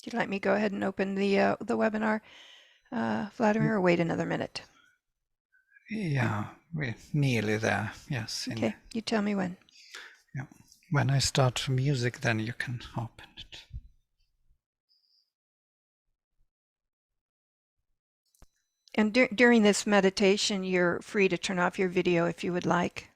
Would you like me to go ahead and open the webinar, Vladimir, or wait another minute? Yeah, we're nearly there. Yes. Okay, you tell me when. Yeah. When I start music, then you can open it. And during this meditation, you're free to turn off your video if you would like.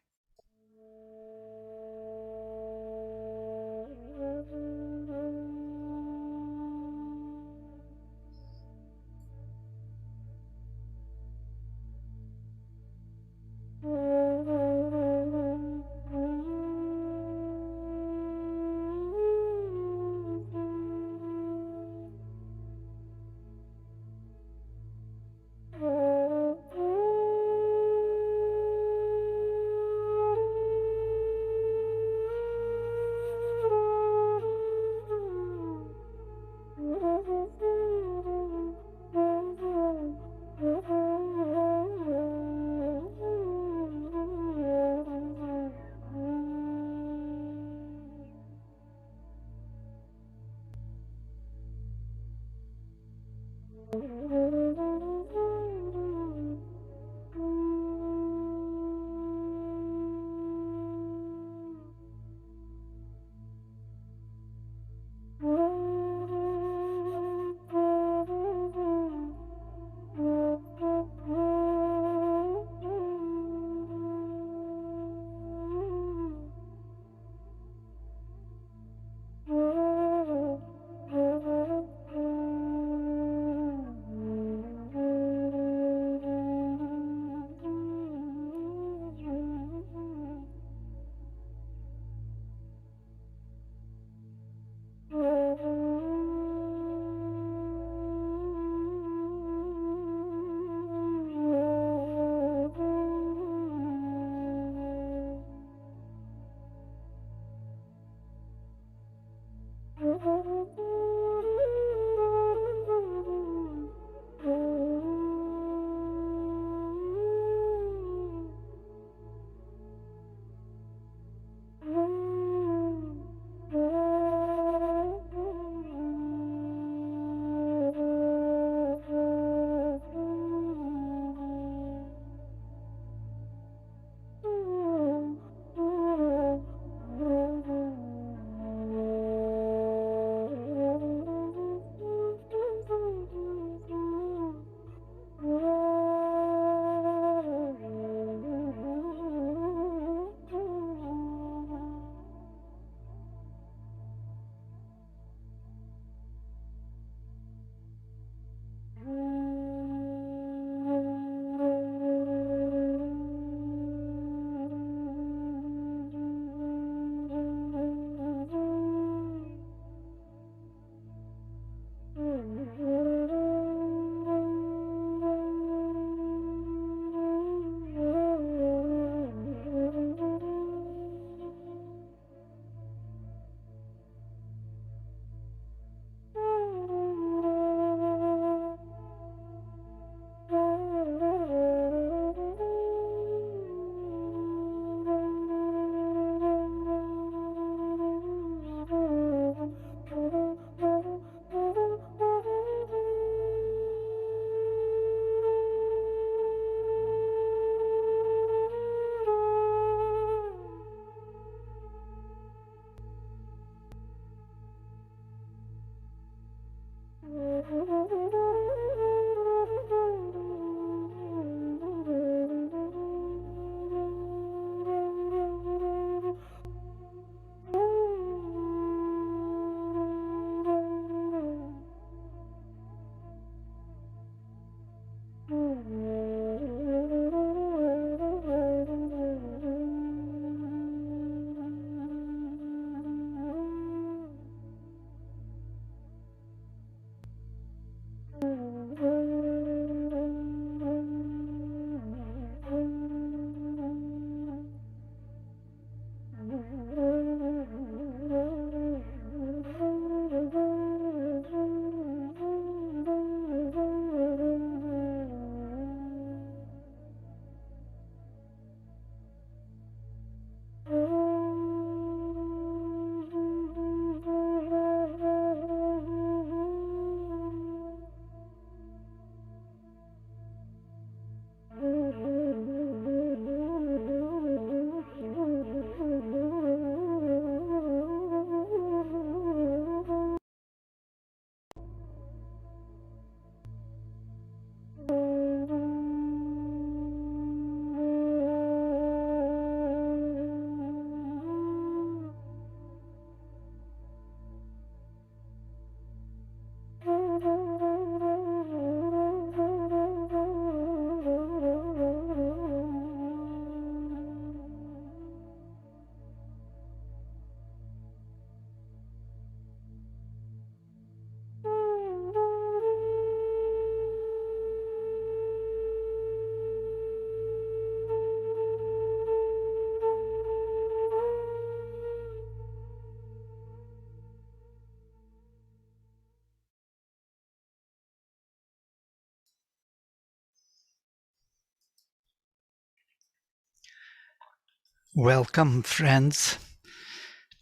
Welcome, friends,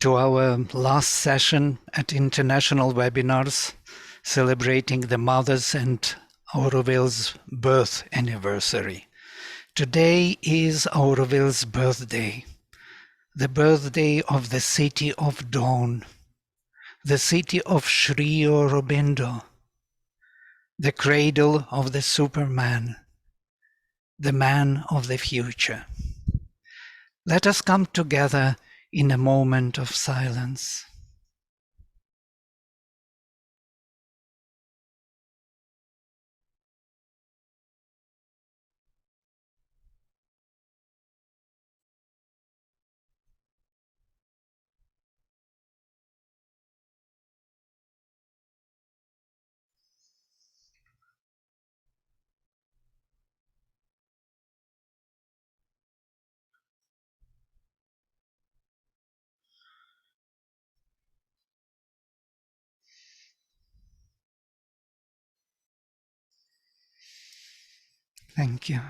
to our last session at International Webinars celebrating the Mother's and Auroville's birth anniversary. Today is Auroville's birthday, the birthday of the city of dawn, the city of Sri Aurobindo, the cradle of the Superman, the man of the future. Let us come together in a moment of silence. Thank you.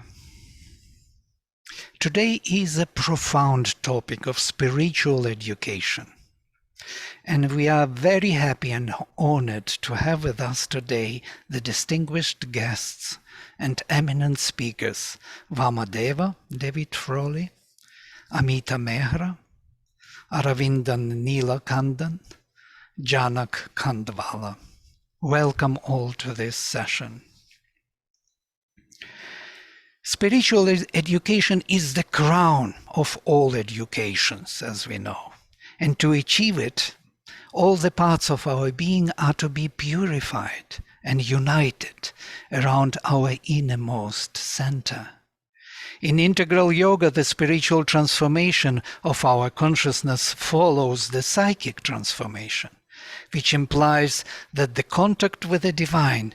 Today is a profound topic of spiritual education. And we are very happy and honored to have with us today the distinguished guests and eminent speakers, Vamadeva, David Frawley, Ameeta Mehra, Aravindan Neelakandan, Janak, Khandwala. Welcome all to this session. Spiritual education is the crown of all educations, as we know. And to achieve it, all the parts of our being are to be purified and united around our innermost center. In integral yoga, the spiritual transformation of our consciousness follows the psychic transformation, which implies that the contact with the divine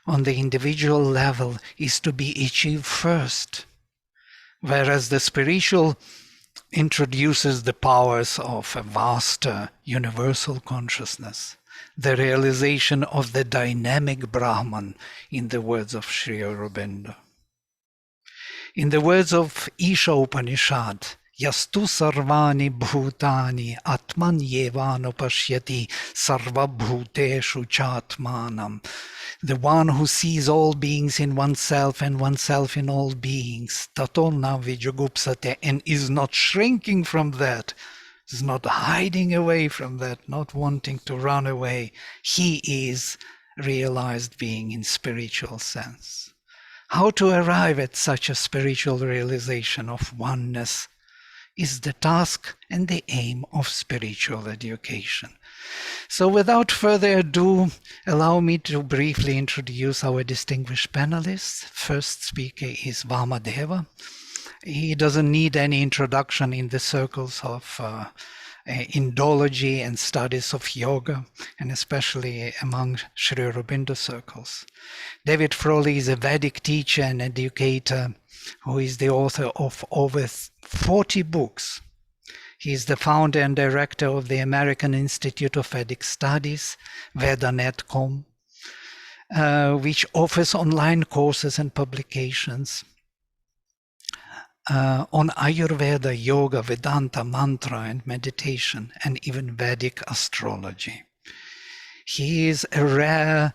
on the individual level is to be achieved first, whereas the spiritual introduces the powers of a vaster universal consciousness, the realization of the dynamic Brahman, in the words of Sri Aurobindo. In the words of Isha Upanishad, Yastu sarvani bhutani atman yevano pashyati sarva bhuteshu chatmanam. The one who sees all beings in oneself and oneself in all beings, tatona vijagupsate, and is not shrinking from that, is not hiding away from that, not wanting to run away. He is realized being in spiritual sense. How to arrive at such a spiritual realization of oneness is the task and the aim of spiritual education. So without further ado, allow me to briefly introduce our distinguished panelists. First speaker is Vamadeva. He doesn't need any introduction in the circles of Indology and studies of yoga, and especially among Sri Aurobindo circles. David Frawley is a Vedic teacher and educator who is the author of over 40 books. He is the founder and director of the American Institute of Vedic Studies, Vedanet.com, which offers online courses and publications on Ayurveda, yoga, Vedanta, mantra, and meditation, and even Vedic astrology. He is a rare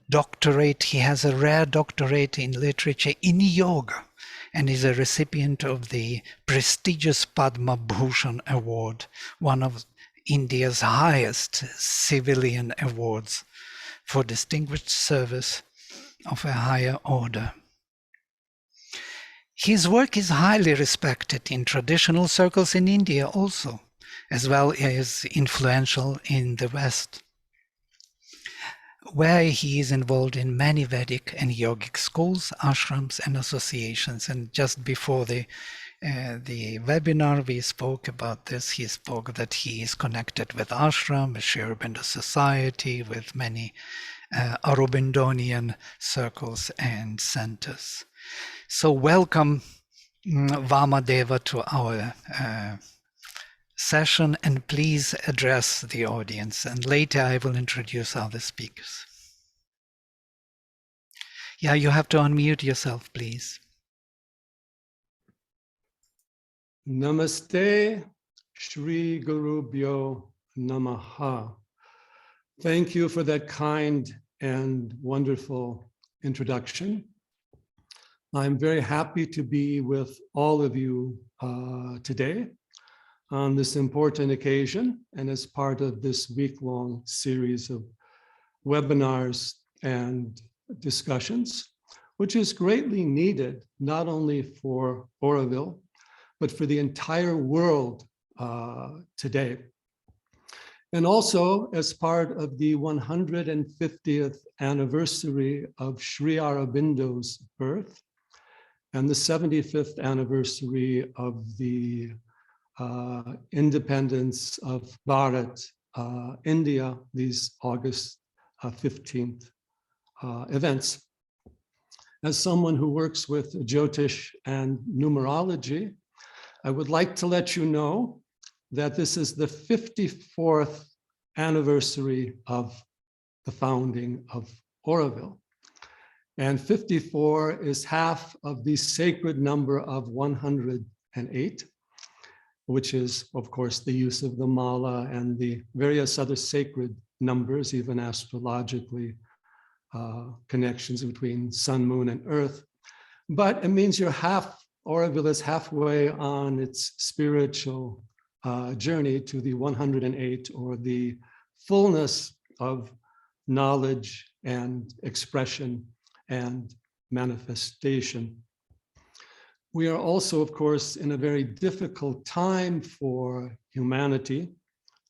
doctorate. He has a rare doctorate in literature in yoga, and is a recipient of the prestigious Padma Bhushan Award, one of India's highest civilian awards for distinguished service of a higher order. His work is highly respected in traditional circles in India also, as well as influential in the West, where he is involved in many Vedic and yogic schools, ashrams, and associations. And just before the webinar, we spoke about this. He spoke that he is connected with ashram, with Sri Aurobindo Society, with many Aurobindonian circles and centers. So welcome, Vamadeva, to our session, and please address the audience. And later I will introduce other speakers. Yeah, you have to unmute yourself, please. Namaste, Shri Gurubhyo Namaha. Thank you for that kind and wonderful introduction. I'm very happy to be with all of you today on this important occasion and as part of this week-long series of webinars and discussions, which is greatly needed not only for Auroville, but for the entire world today. And also as part of the 150th anniversary of Sri Aurobindo's birth and the 75th anniversary of the independence of Bharat, India, these August 15th events. As someone who works with Jyotish and numerology, I would like to let you know that this is the 54th anniversary of the founding of Auroville. And 54 is half of the sacred number of 108, which is, of course, the use of the mala and the various other sacred numbers, even astrologically, connections between sun, moon, and earth. But it means Auroville is halfway on its spiritual journey to the 108, or the fullness of knowledge and expression and manifestation. We are also, of course, in a very difficult time for humanity,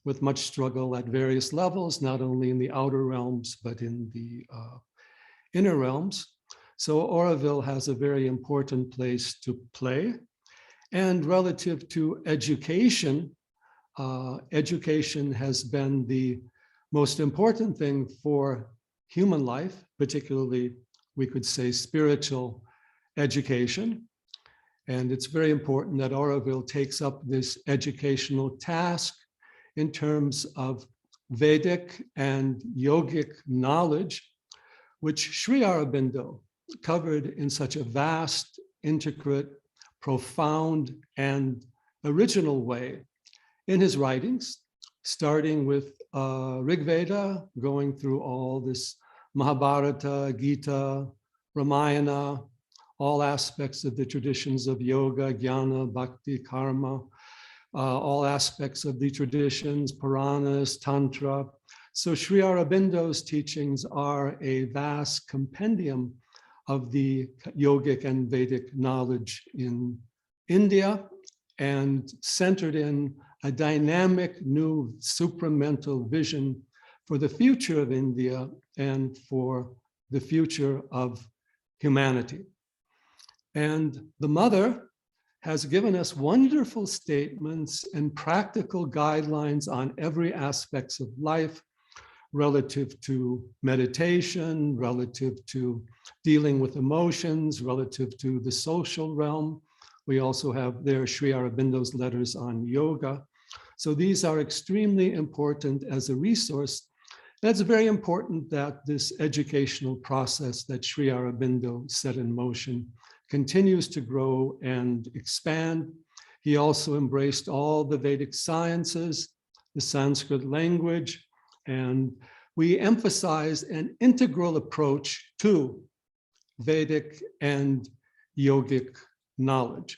with much struggle at various levels, not only in the outer realms, but in the inner realms. So Auroville has a very important place to play. And relative to education, education has been the most important thing for human life, particularly, we could say, spiritual education. And it's very important that Auroville takes up this educational task in terms of Vedic and yogic knowledge, which Sri Aurobindo covered in such a vast, intricate, profound, and original way in his writings, starting with Rig Veda, going through all this Mahabharata, Gita, Ramayana, all aspects of the traditions of yoga, jnana, bhakti, karma, all aspects of the traditions, Puranas, Tantra. So Sri Aurobindo's teachings are a vast compendium of the yogic and Vedic knowledge in India, and centered in a dynamic new supramental vision for the future of India and for the future of humanity. And the mother has given us wonderful statements and practical guidelines on every aspect of life, relative to meditation, relative to dealing with emotions, relative to the social realm. We also have there Sri Aurobindo's letters on yoga. So these are extremely important as a resource. And it's very important that this educational process that Sri Aurobindo set in motion continues to grow and expand. He also embraced all the Vedic sciences, the Sanskrit language, and we emphasize an integral approach to Vedic and yogic knowledge.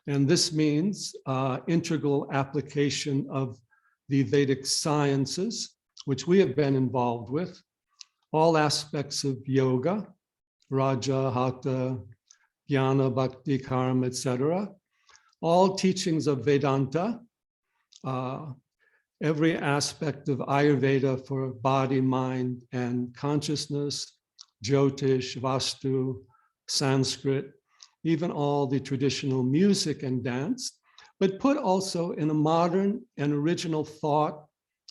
And this means integral application of the Vedic sciences, which we have been involved with, all aspects of yoga, Raja, Hatha, Jnana, Bhakti, Karma, etc., all teachings of Vedanta, every aspect of Ayurveda for body, mind, and consciousness, Jyotish, Vastu, Sanskrit, even all the traditional music and dance, but put also in a modern and original thought,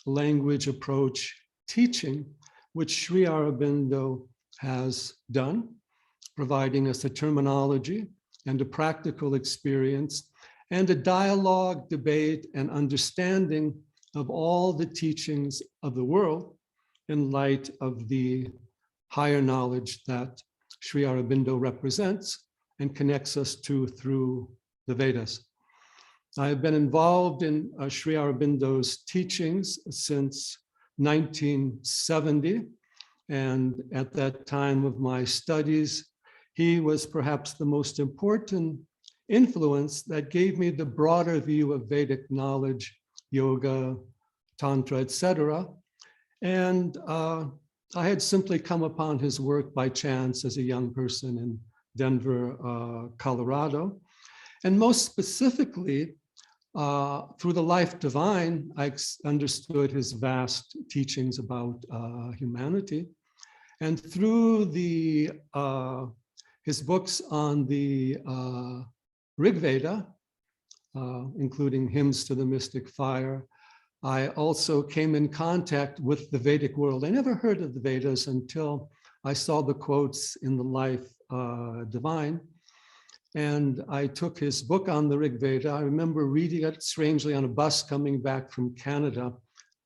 language, approach, teaching, which Sri Aurobindo has done, providing us a terminology and a practical experience and a dialogue, debate, and understanding of all the teachings of the world in light of the higher knowledge that Sri Aurobindo represents and connects us to through the Vedas. I've been involved in Sri Aurobindo's teachings since 1970. And at that time of my studies, he was perhaps the most important influence that gave me the broader view of Vedic knowledge, yoga, tantra, etc. And I had simply come upon his work by chance as a young person in Denver, Colorado. And most specifically, through the Life Divine, I understood his vast teachings about humanity. And through his books on the Rig Veda, including Hymns to the Mystic Fire, I also came in contact with the Vedic world. I never heard of the Vedas until I saw the quotes in the Life Divine. And I took his book on the Rig Veda. I remember reading it strangely on a bus coming back from Canada.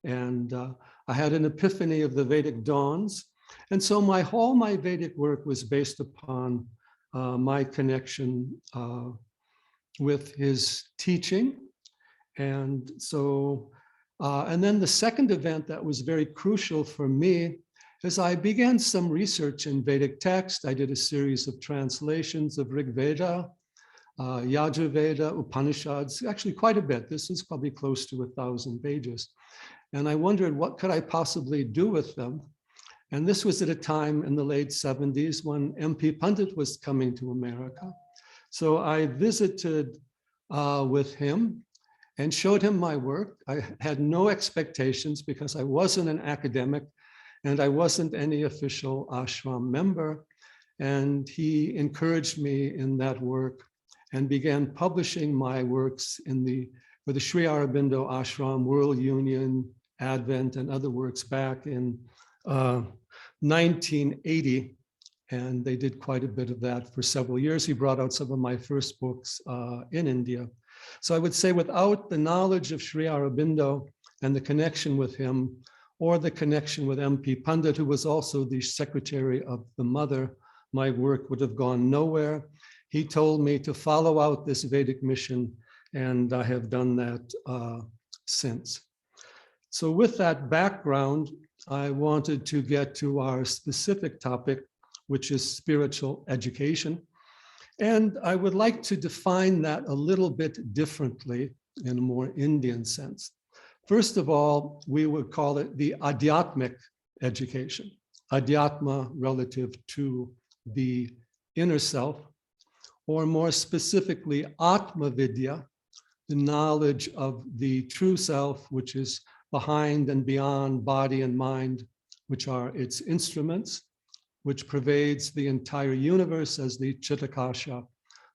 And I had an epiphany of the Vedic dawns. And so all my Vedic work was based upon my connection with his teaching. And so, and then the second event that was very crucial for me is I began some research in Vedic text. I did a series of translations of Rig Veda, Yajurveda, Upanishads, actually quite a bit. This is probably close to 1,000 pages. And I wondered, what could I possibly do with them? And this was at a time in the late 70s when MP Pandit was coming to America. So I visited with him and showed him my work. I had no expectations because I wasn't an academic and I wasn't any official ashram member. And he encouraged me in that work and began publishing my works for the Sri Aurobindo Ashram, World Union, Advent, and other works back in 1980. And they did quite a bit of that for several years. He brought out some of my first books in India. So I would say without the knowledge of Sri Aurobindo and the connection with him, or the connection with MP Pandit, who was also the secretary of the mother, my work would have gone nowhere. He told me to follow out this Vedic mission, and I have done that since. So with that background, I wanted to get to our specific topic, which is spiritual education. And I would like to define that a little bit differently in a more Indian sense. First of all, we would call it the Adhyatmic education. Adhyatma relative to the inner self, or more specifically, Atma Vidya, the knowledge of the true self, which is behind and beyond body and mind, which are its instruments, which pervades the entire universe as the Chitakasha,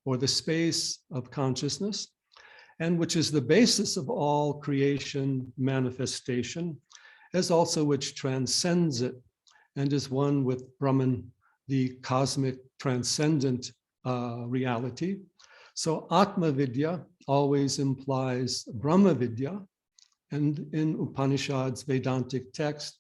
or the space of consciousness, and which is the basis of all creation manifestation, as also which transcends it and is one with Brahman, the cosmic transcendent reality. So Atma Vidya always implies Brahma Vidya, and in Upanishads, Vedantic text,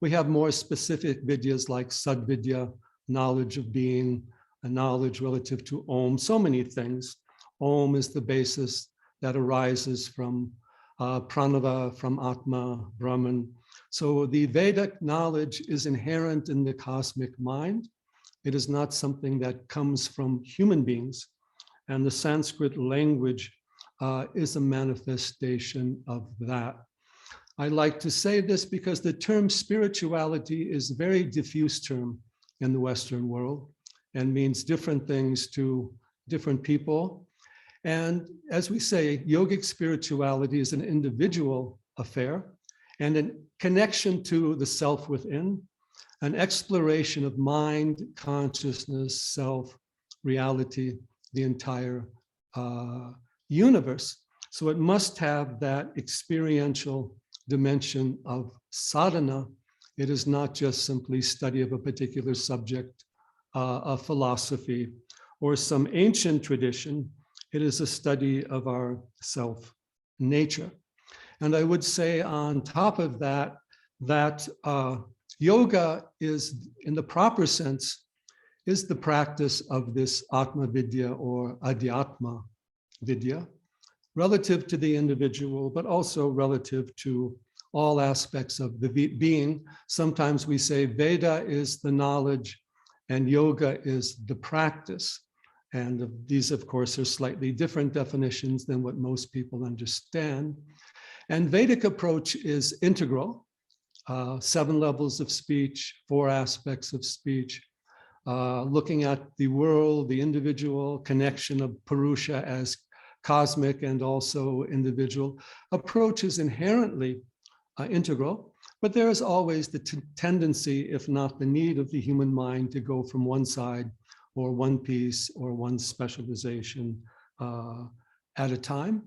we have more specific vidyas like Sadvidya, knowledge of being, a knowledge relative to Om, so many things. Om is the basis that arises from Pranava, from Atma, Brahman. So the Vedic knowledge is inherent in the cosmic mind. It is not something that comes from human beings. And the Sanskrit language is a manifestation of that. I like to say this because the term spirituality is a very diffuse term in the Western world and means different things to different people. And as we say, yogic spirituality is an individual affair and a connection to the self within, an exploration of mind, consciousness, self, reality, the entire universe. So it must have that experiential dimension of sadhana. It is not just simply study of a particular subject of philosophy or some ancient tradition. It is a study of our self nature. And I would say on top of that, that yoga is, in the proper sense, is the practice of this Atma Vidya or Adhyatma Vidya. relative to the individual, but also relative to all aspects of the being. Sometimes we say Veda is the knowledge and yoga is the practice. And these, of course, are slightly different definitions than what most people understand. And Vedic approach is integral, 7 levels of speech, 4 aspects of speech, looking at the world, the individual connection of Purusha as cosmic and also individual. Approach is inherently integral, but there is always the tendency, if not the need of the human mind, to go from one side or one piece or one specialization at a time.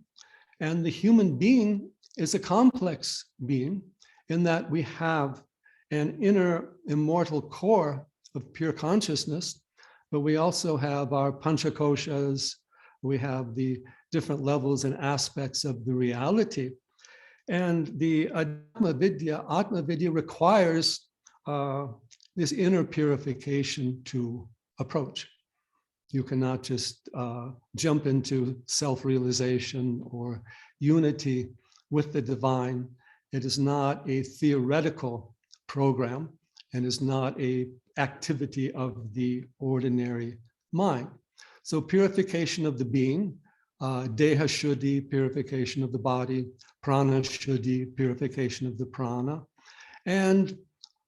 And the human being is a complex being in that we have an inner immortal core of pure consciousness, but we also have our panchakoshas, we have the different levels and aspects of the reality. And the Atma Vidya requires this inner purification to approach. You cannot just jump into self-realization or unity with the divine. It is not a theoretical program and is not an activity of the ordinary mind. So purification of the being, Deha Shuddhi, purification of the body, Prana Shuddhi, purification of the prana, and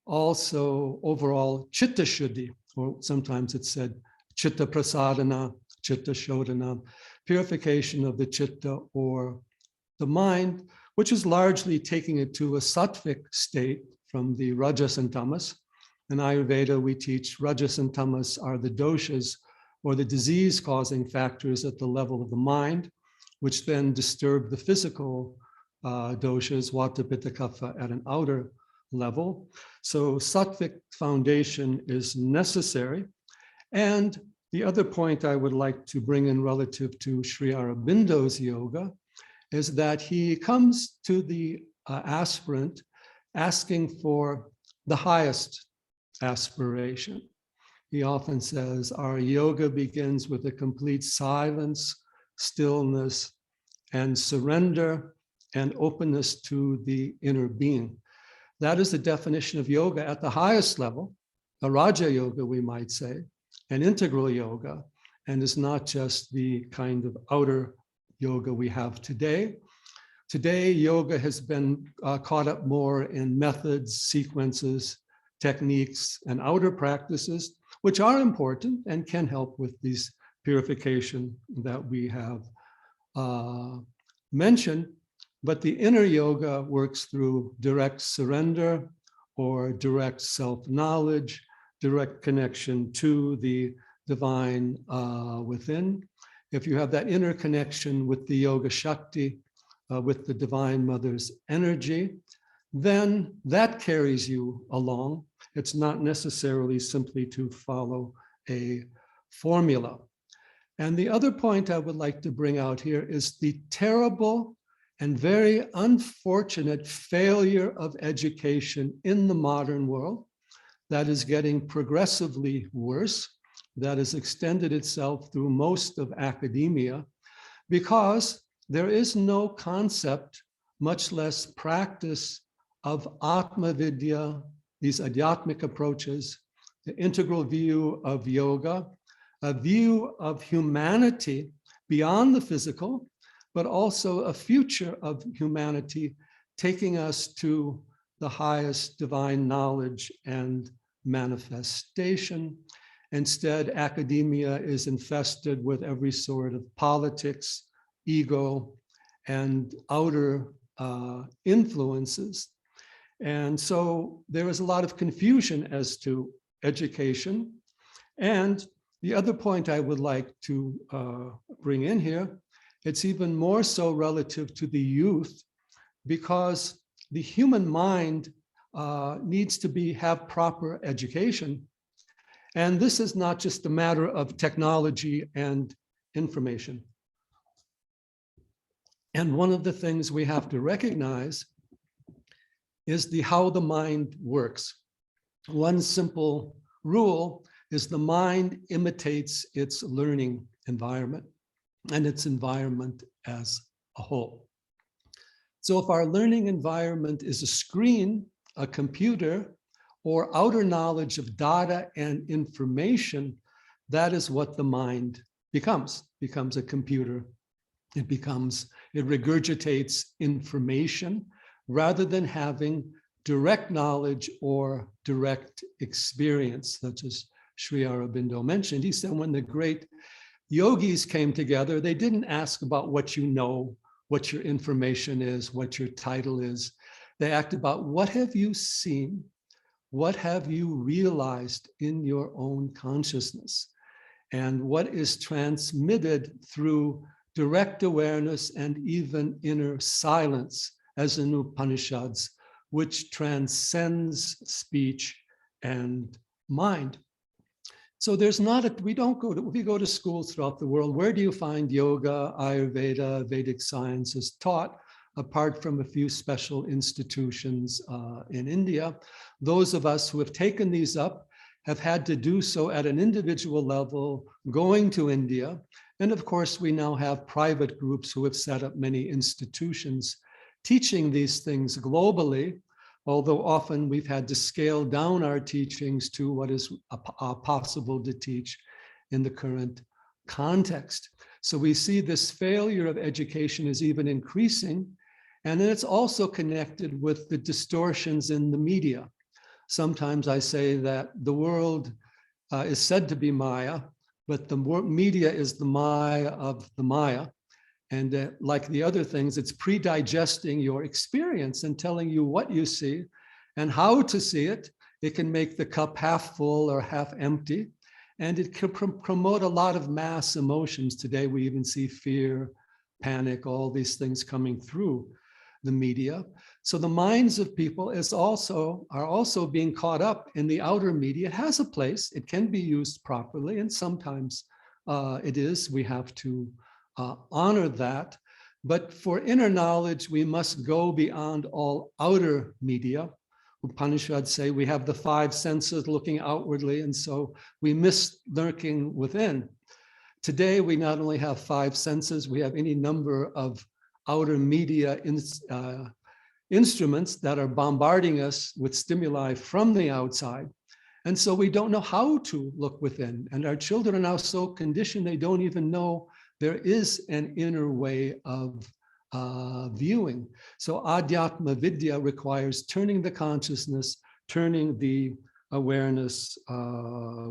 also overall Chitta Shuddhi, or sometimes it's said Chitta Prasadana, Chitta Shodhana, purification of the Chitta or the mind, which is largely taking it to a sattvic state from the Rajas and Tamas. In Ayurveda, we teach Rajas and Tamas are the doshas or the disease-causing factors at the level of the mind, which then disturb the physical doshas, Vata, Pitta, Kapha, at an outer level. So sattvic foundation is necessary. And the other point I would like to bring in relative to Sri Aurobindo's yoga is that he comes to the aspirant asking for the highest aspiration. He often says, our yoga begins with a complete silence, stillness, and surrender and openness to the inner being. That is the definition of yoga at the highest level, a Raja Yoga, we might say, an integral yoga, and is not just the kind of outer yoga we have today. Today, yoga has been caught up more in methods, sequences, techniques, and outer practices, which are important and can help with these purification that we have mentioned. But the inner yoga works through direct surrender or direct self-knowledge, direct connection to the divine within. If you have that inner connection with the Yoga Shakti, with the Divine Mother's energy, then that carries you along. It's not necessarily simply to follow a formula. And the other point I would like to bring out here is the terrible and very unfortunate failure of education in the modern world that is getting progressively worse, that has extended itself through most of academia, because there is no concept, much less practice, of Atma Vidya, these adhyatmic approaches, the integral view of yoga, a view of humanity beyond the physical, but also a future of humanity taking us to the highest divine knowledge and manifestation. Instead, academia is infested with every sort of politics, ego, and outer influences. And so there is a lot of confusion as to education. And the other point I would like to bring in here, it's even more so relative to the youth, because the human mind needs to have proper education. And this is not just a matter of technology and information. And one of the things we have to recognize is how the mind works. One simple rule is the mind imitates its learning environment and its environment as a whole. So if our learning environment is a screen, a computer, or outer knowledge of data and information, that is what the mind becomes a computer. It regurgitates information rather than having direct knowledge or direct experience, such as Sri Aurobindo mentioned. He said when the great yogis came together, they didn't ask about what you know, what your information is, what your title is. They asked about what have you seen, what have you realized in your own consciousness, and what is transmitted through direct awareness and even inner silence, as in Upanishads, which transcends speech and mind. So there's not a, we go to schools throughout the world, where do you find yoga, Ayurveda, Vedic sciences taught, apart from a few special institutions in India? Those of us who have taken these up have had to do so at an individual level, going to India. And of course, we now have private groups who have set up many institutions teaching these things globally, although often we've had to scale down our teachings to what is possible to teach in the current context. So we see this failure of education is even increasing, and then it's also connected with the distortions in the media. Sometimes I say that the world is said to be Maya, but the media is the Maya of the Maya. And like the other things, it's pre-digesting your experience and telling you what you see and how to see it. It can make the cup half full or half empty. And it can promote a lot of mass emotions. Today, we even see fear, panic, all these things coming through the media. So the minds of people are also being caught up in the outer media. It has a place. It can be used properly. And sometimes it is. We have to honor that. But for inner knowledge, we must go beyond all outer media. Upanishads say we have the five senses looking outwardly, and so we miss lurking within. Today, we not only have five senses, we have any number of outer media instruments that are bombarding us with stimuli from the outside. And so we don't know how to look within. And our children are now so conditioned, they don't even know there is an inner way of viewing. So Adhyatma Vidya requires turning the consciousness, turning the awareness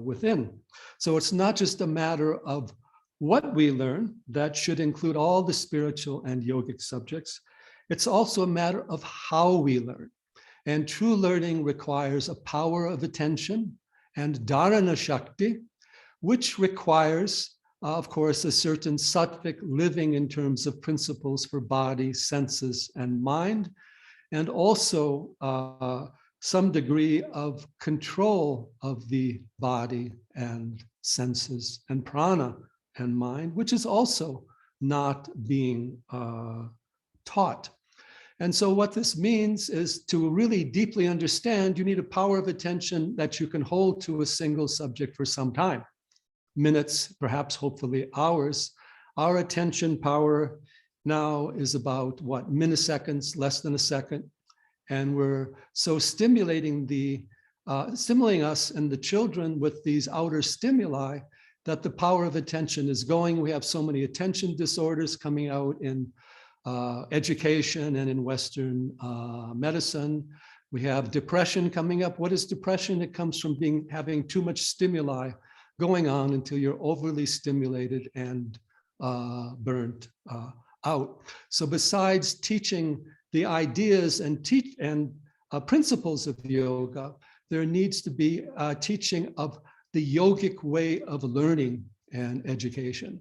within. So it's not just a matter of what we learn, that should include all the spiritual and yogic subjects. It's also a matter of how we learn. And true learning requires a power of attention and dharana shakti, which requires, of course, a certain sattvic living in terms of principles for body, senses, and mind, and also some degree of control of the body and senses and prana and mind, which is also not being taught. And so what this means is to really deeply understand, you need a power of attention that you can hold to a single subject for some time. Minutes, perhaps hopefully hours. Our attention power now is about what, milliseconds, less than a second. And we're so stimulating us and the children with these outer stimuli that the power of attention is going. We have so many attention disorders coming out in education and in Western medicine. We have depression coming up. What is depression? It comes from having too much stimuli going on until you're overly stimulated and burnt out. So besides teaching the ideas and principles of yoga, there needs to be teaching of the yogic way of learning and education.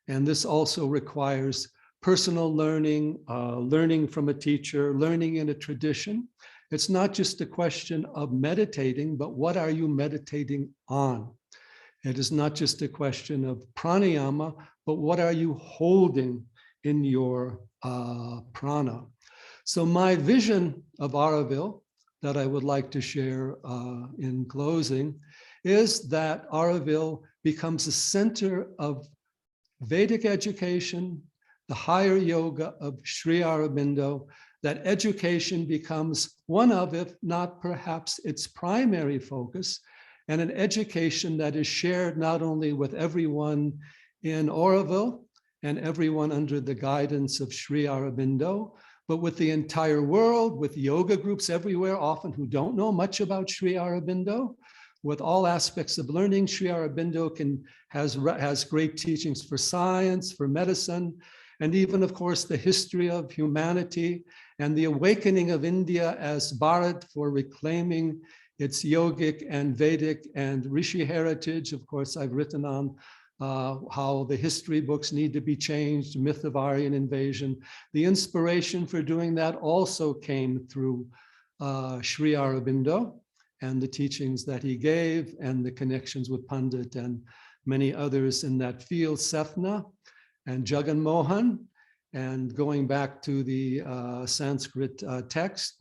And this also requires personal learning, learning from a teacher, learning in a tradition. It's not just a question of meditating, but what are you meditating on? It is not just a question of pranayama, but what are you holding in your prana? So my vision of Auroville that I would like to share in closing is that Auroville becomes a center of Vedic education, the higher yoga of Sri Aurobindo, that education becomes one of, if not perhaps its primary focus, and an education that is shared not only with everyone in Auroville and everyone under the guidance of Sri Aurobindo, but with the entire world, with yoga groups everywhere, often who don't know much about Sri Aurobindo, with all aspects of learning. Sri Aurobindo has great teachings for science, for medicine, and even, of course, the history of humanity and the awakening of India as Bharat for reclaiming its yogic and Vedic and Rishi heritage. Of course, I've written on how the history books need to be changed, myth of Aryan invasion. The inspiration for doing that also came through Sri Aurobindo and the teachings that he gave and the connections with Pandit and many others in that field, Sethna and Jagan Mohan, and going back to the Sanskrit text,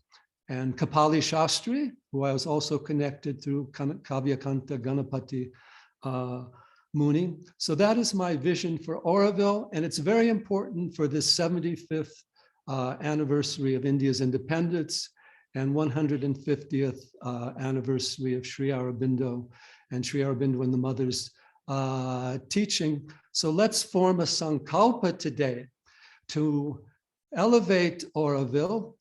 and Kapali Shastri, who I was also connected through Kavyakanta Ganapati Muni. So that is my vision for Auroville, and it's very important for this 75th anniversary of India's independence and 150th anniversary of Sri Aurobindo and Sri Aurobindo and the Mother's teaching. So let's form a sankalpa today to elevate Auroville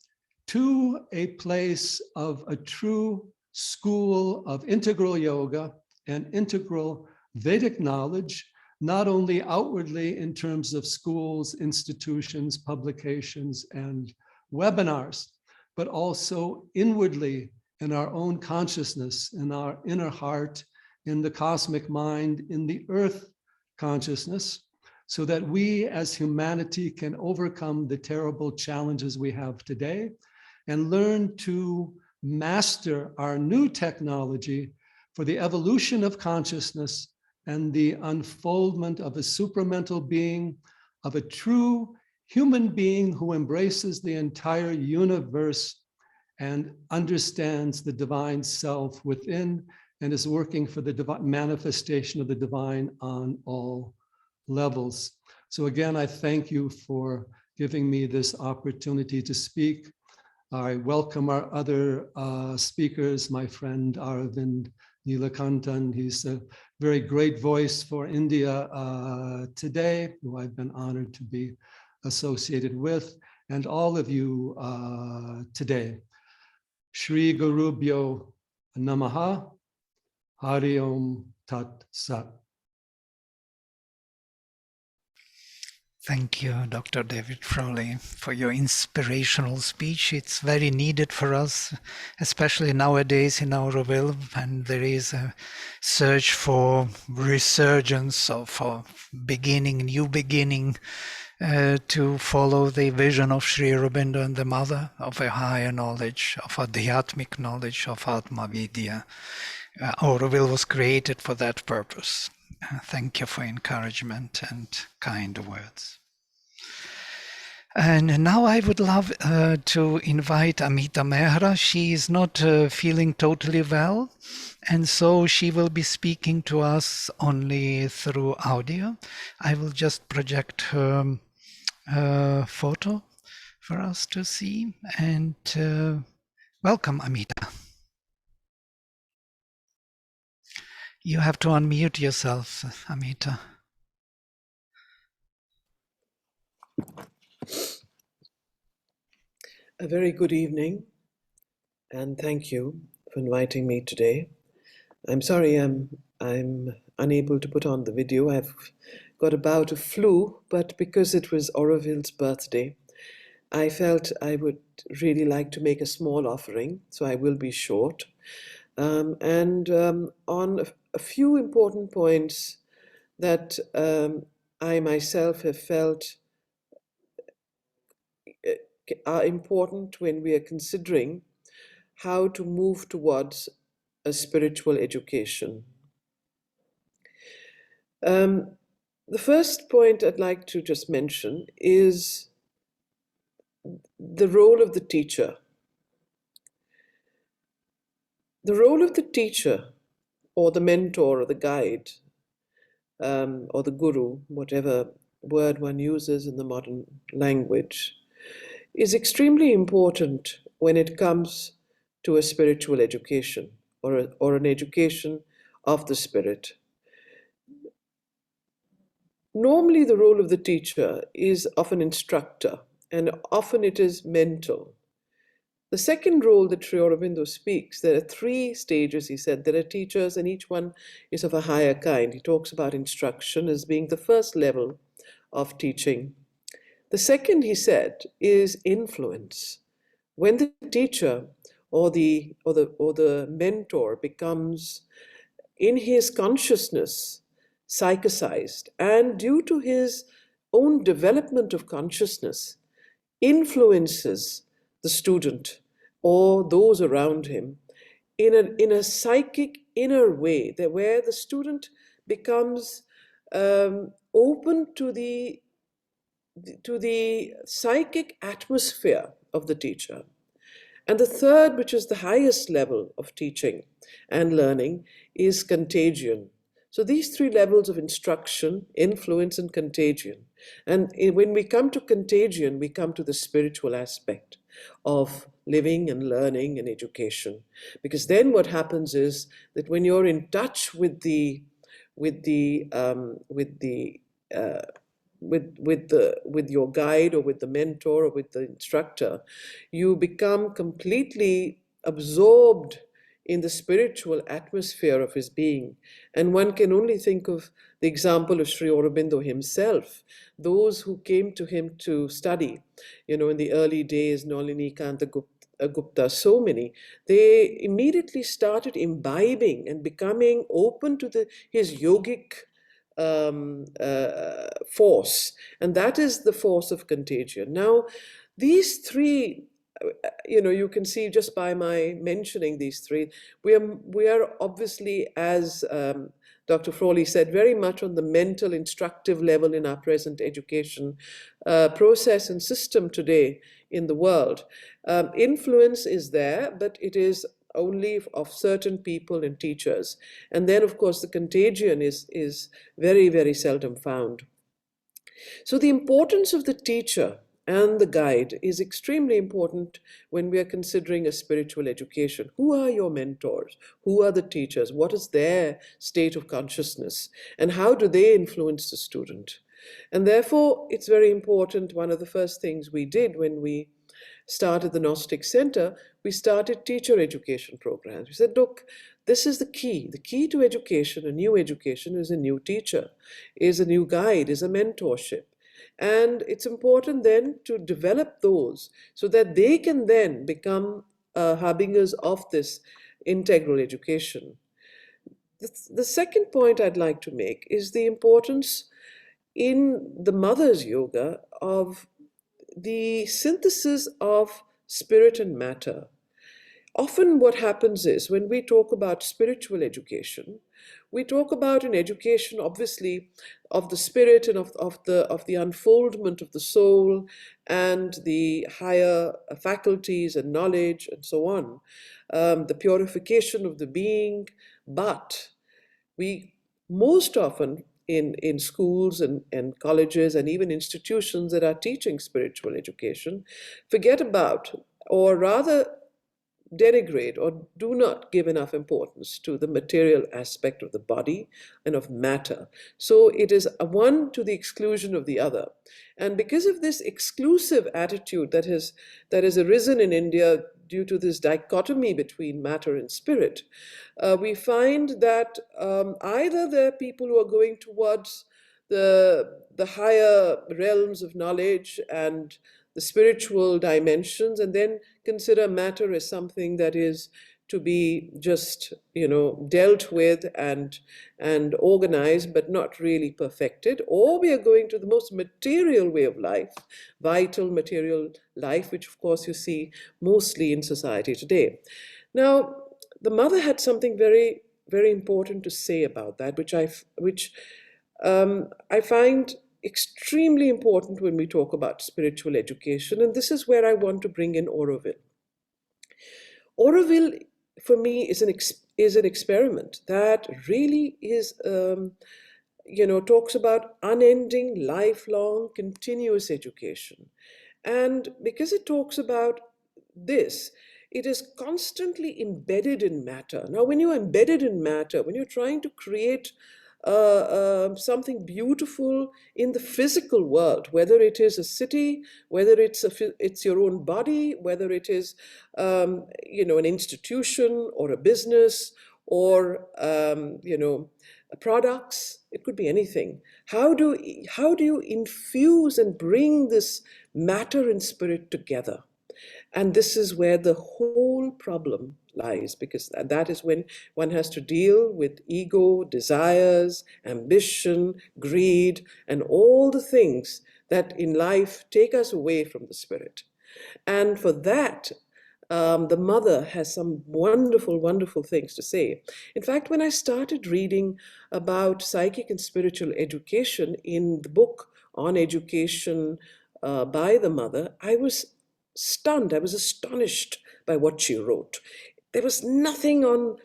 to a place of a true school of integral yoga and integral Vedic knowledge, not only outwardly in terms of schools, institutions, publications, and webinars, but also inwardly in our own consciousness, in our inner heart, in the cosmic mind, in the earth consciousness, so that we as humanity can overcome the terrible challenges we have today and learn to master our new technology for the evolution of consciousness and the unfoldment of a supramental being, of a true human being who embraces the entire universe and understands the divine self within and is working for the divine manifestation of the divine on all levels. So again, I thank you for giving me this opportunity to speak. I welcome our other speakers, my friend Aravind Neelakandan. He's a very great voice for India today, who I've been honored to be associated with, and all of you today. Shri Gurubhyo Namaha, Hari Om Tat Sat. Thank you, Dr. David Frawley, for your inspirational speech. It's very needed for us, especially nowadays in Auroville, and there is a search for resurgence or for beginning, new beginning, to follow the vision of Sri Aurobindo and the Mother of a higher knowledge, of Adhyatmic knowledge, of Atma Vidya. Auroville was created for that purpose. Thank you for encouragement and kind words. And now I would love to invite Ameeta Mehra. She is not feeling totally well, and so she will be speaking to us only through audio. I will just project her photo for us to see. And welcome, Ameeta. You have to unmute yourself, Ameeta. A very good evening, and thank you for inviting me today. I'm sorry I'm unable to put on the video. I've got a bout of flu, but because it was Auroville's birthday, I felt I would really like to make a small offering, so I will be short. On a few important points that I myself have felt are important when we are considering how to move towards a spiritual education. The first point I'd like to just mention is the role of the teacher. The role of the teacher, or the mentor, or the guide, or the guru, whatever word one uses in the modern language, is extremely important when it comes to a spiritual education or an education of the spirit. Normally, the role of the teacher is of an instructor, and often it is mental. The second role that Sri Aurobindo speaks, there are 3 stages, he said. There are teachers, and each one is of a higher kind. He talks about instruction as being the first level of teaching. The second, he said, is influence. When the teacher or the mentor becomes, in his consciousness, psychicized, and due to his own development of consciousness, influences the student or those around him in a psychic inner way, where the student becomes open to the psychic atmosphere of the teacher. And the third, which is the highest level of teaching and learning, is contagion. So these 3 levels of instruction, influence, and contagion. And when we come to contagion, we come to the spiritual aspect of living and learning and education. Because then what happens is that when you're in touch with your guide or with the mentor or with the instructor, you become completely absorbed in the spiritual atmosphere of his being. And one can only think of the example of Sri Aurobindo himself, those who came to him to study, in the early days, Neelakandan Gupta, so many, they immediately started imbibing and becoming open to his yogic force, and that is the force of contagion. Now, these 3, you can see just by my mentioning these 3, we are obviously, as Dr. Frawley said, very much on the mental instructive level in our present education process and system today in the world. Influence is there, but it is only of certain people and teachers. And then, of course, the contagion is very, very seldom found. So the importance of the teacher and the guide is extremely important when we are considering a spiritual education. Who are your mentors? Who are the teachers? What is their state of consciousness? And how do they influence the student? And therefore, it's very important. One of the first things we did when we started the Gnostic Center, we started teacher education programs. We said, look, this is the key. The key to education, a new education, is a new teacher, is a new guide, is a mentorship. And it's important then to develop those so that they can then become harbingers of this integral education. The second point I'd like to make is the importance in the mother's yoga of the synthesis of spirit and matter. Often what happens is when we talk about spiritual education, we talk about an education, obviously, of the spirit and of the unfoldment of the soul and the higher faculties and knowledge and so on, the purification of the being. But we most often in schools and colleges and even institutions that are teaching spiritual education forget about, or rather denigrate or do not give enough importance to the material aspect of the body and of matter. So it is one to the exclusion of the other. And because of this exclusive attitude that has arisen in India due to this dichotomy between matter and spirit, we find that either there are people who are going towards the higher realms of knowledge and the spiritual dimensions, and then consider matter as something that is to be just, dealt with and organized, but not really perfected. Or we are going to the most material way of life, vital material life, which of course you see mostly in society today. Now, the mother had something very, very important to say about that, which I find extremely important when we talk about spiritual education, and this is where I want to bring in Auroville. Auroville, for me, is an experiment that really is talks about unending, lifelong, continuous education. And because it talks about this, it is constantly embedded in matter. Now, when you're embedded in matter, when you're trying to create something beautiful in the physical world, whether it is a city, whether it's your own body, whether it is an institution or a business or products, it could be anything. How do you infuse and bring this matter and spirit together? And this is where the whole problem lies, because that is when one has to deal with ego, desires, ambition, greed, and all the things that in life take us away from the spirit. And for that, the mother has some wonderful, wonderful things to say. In fact, when I started reading about psychic and spiritual education in the book on education by the mother, I was stunned. I was astonished by what she wrote. There was nothing on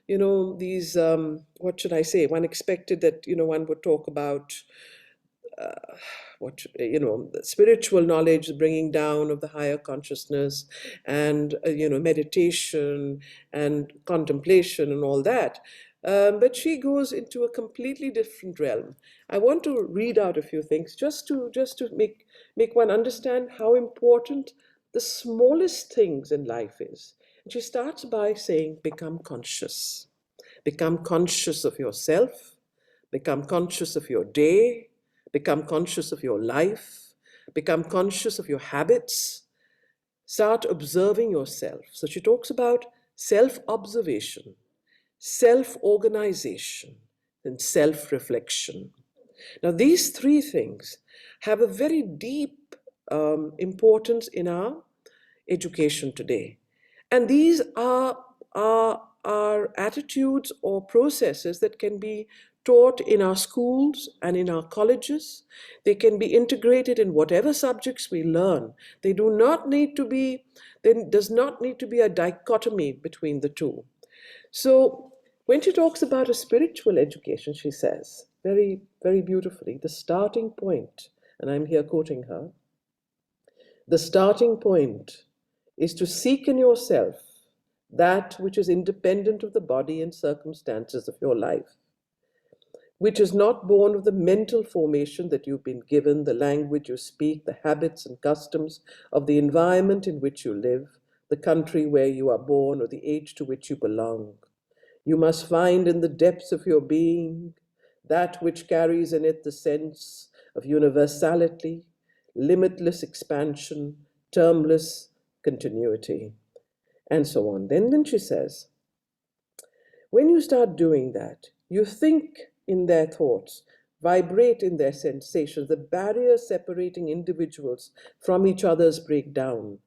these what should I say? One expected that one would talk about the spiritual knowledge, the bringing down of the higher consciousness, and meditation and contemplation and all that. But she goes into a completely different realm. I want to read out a few things just to make one understand how important the smallest things in life is. And she starts by saying, become conscious. Become conscious of yourself. Become conscious of your day. Become conscious of your life. Become conscious of your habits. Start observing yourself. So she talks about self-observation, self-organization, and self-reflection. Now, these three things have a very deep importance in our education today. And these are attitudes or processes that can be taught in our schools and in our colleges. They can be integrated in whatever subjects we learn. There does not need to be a dichotomy between the two. So when she talks about a spiritual education, she says very, very beautifully, the starting point, and I'm here quoting her, the starting point is to seek in yourself that which is independent of the body and circumstances of your life, which is not born of the mental formation that you've been given, the language you speak, the habits and customs of the environment in which you live, the country where you are born, or the age to which you belong. You must find in the depths of your being that which carries in it the sense of universality, limitless expansion, termless continuity, and so on. Then she says, when you start doing that, you think in their thoughts, vibrate in their sensations, the barriers separating individuals from each other's break down.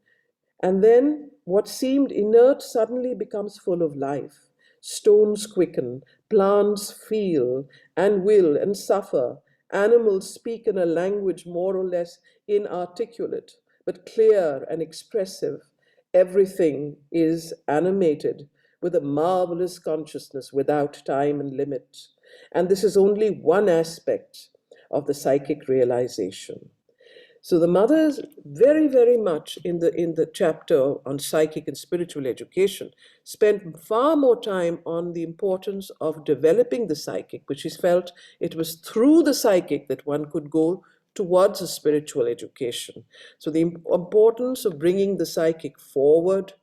And then what seemed inert suddenly becomes full of life. Stones quicken, plants feel and will and suffer. Animals speak in a language more or less inarticulate, but clear and expressive. Everything is animated with a marvelous consciousness without time and limit. And this is only one aspect of the psychic realization. So the mothers very, very much in the chapter on psychic and spiritual education spent far more time on the importance of developing the psychic, which she felt it was through the psychic that one could go towards a spiritual education. So the importance of bringing the psychic forward,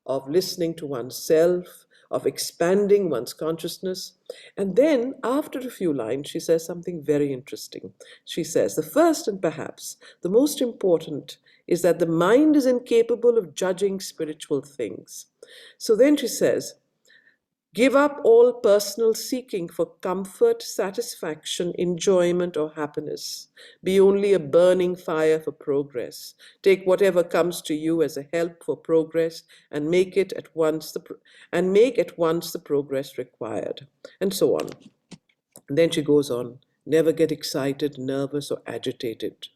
of listening to oneself, of expanding one's consciousness. And then, after a few lines, she says something very interesting. She says, the first and perhaps the most important is that the mind is incapable of judging spiritual things. So then she says, give up all personal seeking for comfort, satisfaction, enjoyment, or happiness. Be only a burning fire for progress. Take whatever comes to you as a help for progress and make at once the progress required. And so on. And then she goes on, never get excited, nervous, or agitated.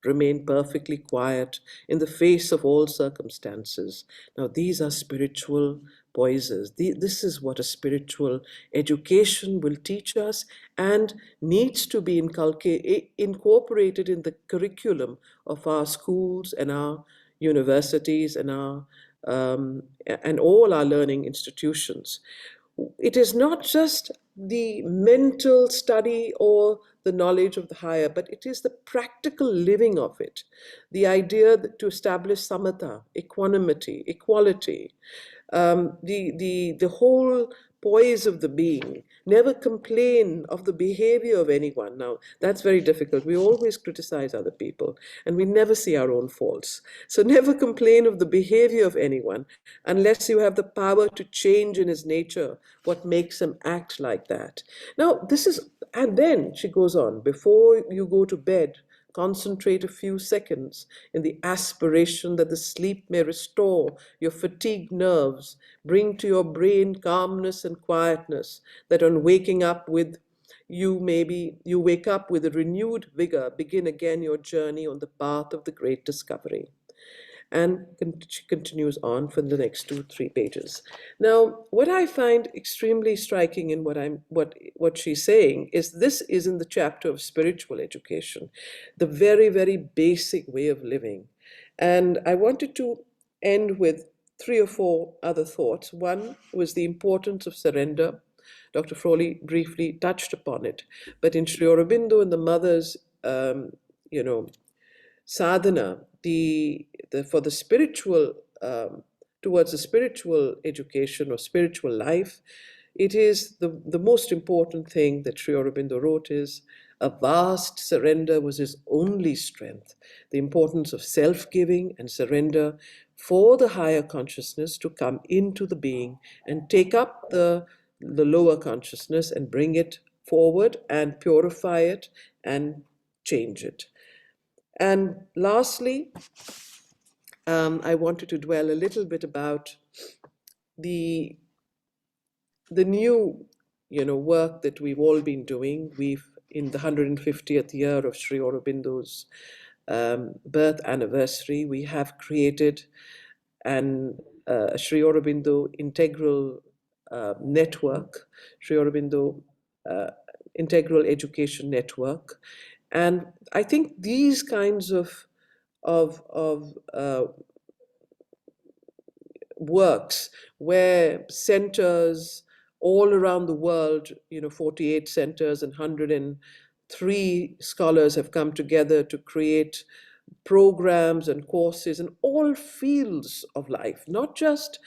Remain perfectly quiet in the face of all circumstances. Now, these are spiritual poises. This is what a spiritual education will teach us and needs to be incorporated in the curriculum of our schools and our universities and and all our learning institutions. It is not just the mental study or the knowledge of the higher, but it is the practical living of it. The idea to establish samatha, equanimity, equality, the whole poise of the being, never complain of the behavior of anyone. Now, that's very difficult. We always criticize other people and we never see our own faults. So never complain of the behavior of anyone unless you have the power to change in his nature what makes him act like that. Now, and then she goes on, before you go to bed, concentrate a few seconds in the aspiration that the sleep may restore your fatigued nerves, bring to your brain calmness and quietness, that on waking up with you wake up with a renewed vigor, begin again your journey on the path of the great discovery. And she continues on for the next 2-3 pages. Now, what I find extremely striking in what she's saying is this is in the chapter of spiritual education, the very, very basic way of living. And I wanted to end with 3 or 4 other thoughts. One was the importance of surrender. Dr. Frawley briefly touched upon it, but in Sri Aurobindo and the mother's, sadhana, for the spiritual, towards the spiritual education or spiritual life, it is the most important thing that Sri Aurobindo wrote is, a vast surrender was his only strength. The importance of self-giving and surrender for the higher consciousness to come into the being and take up the lower consciousness and bring it forward and purify it and change it. And lastly, I wanted to dwell a little bit about the new, work that we've all been doing. In the 150th year of Sri Aurobindo's birth anniversary, we have created an Sri Aurobindo integral network, Sri Aurobindo integral education network. And I think these kinds of works where centers all around the world, 48 centers and 103 scholars have come together to create programs and courses in all fields of life, not just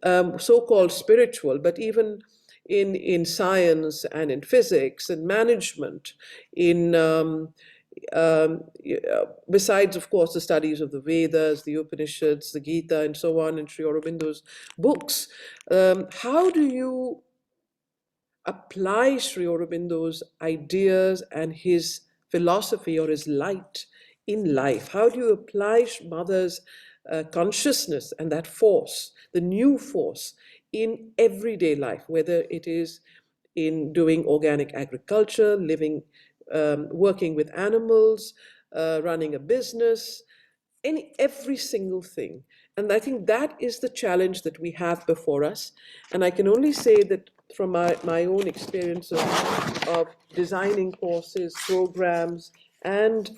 so-called spiritual, but even in science and in physics and management, besides, of course, the studies of the Vedas, the Upanishads, the Gita, and so on, and Sri Aurobindo's books. How do you apply Sri Aurobindo's ideas and his philosophy or his light in life? How do you apply Mother's consciousness and that force, the new force, in everyday life, whether it is in doing organic agriculture, working with animals, running a business, every single thing. And I think that is the challenge that we have before us. And I can only say that from my own experience of designing courses, programs, and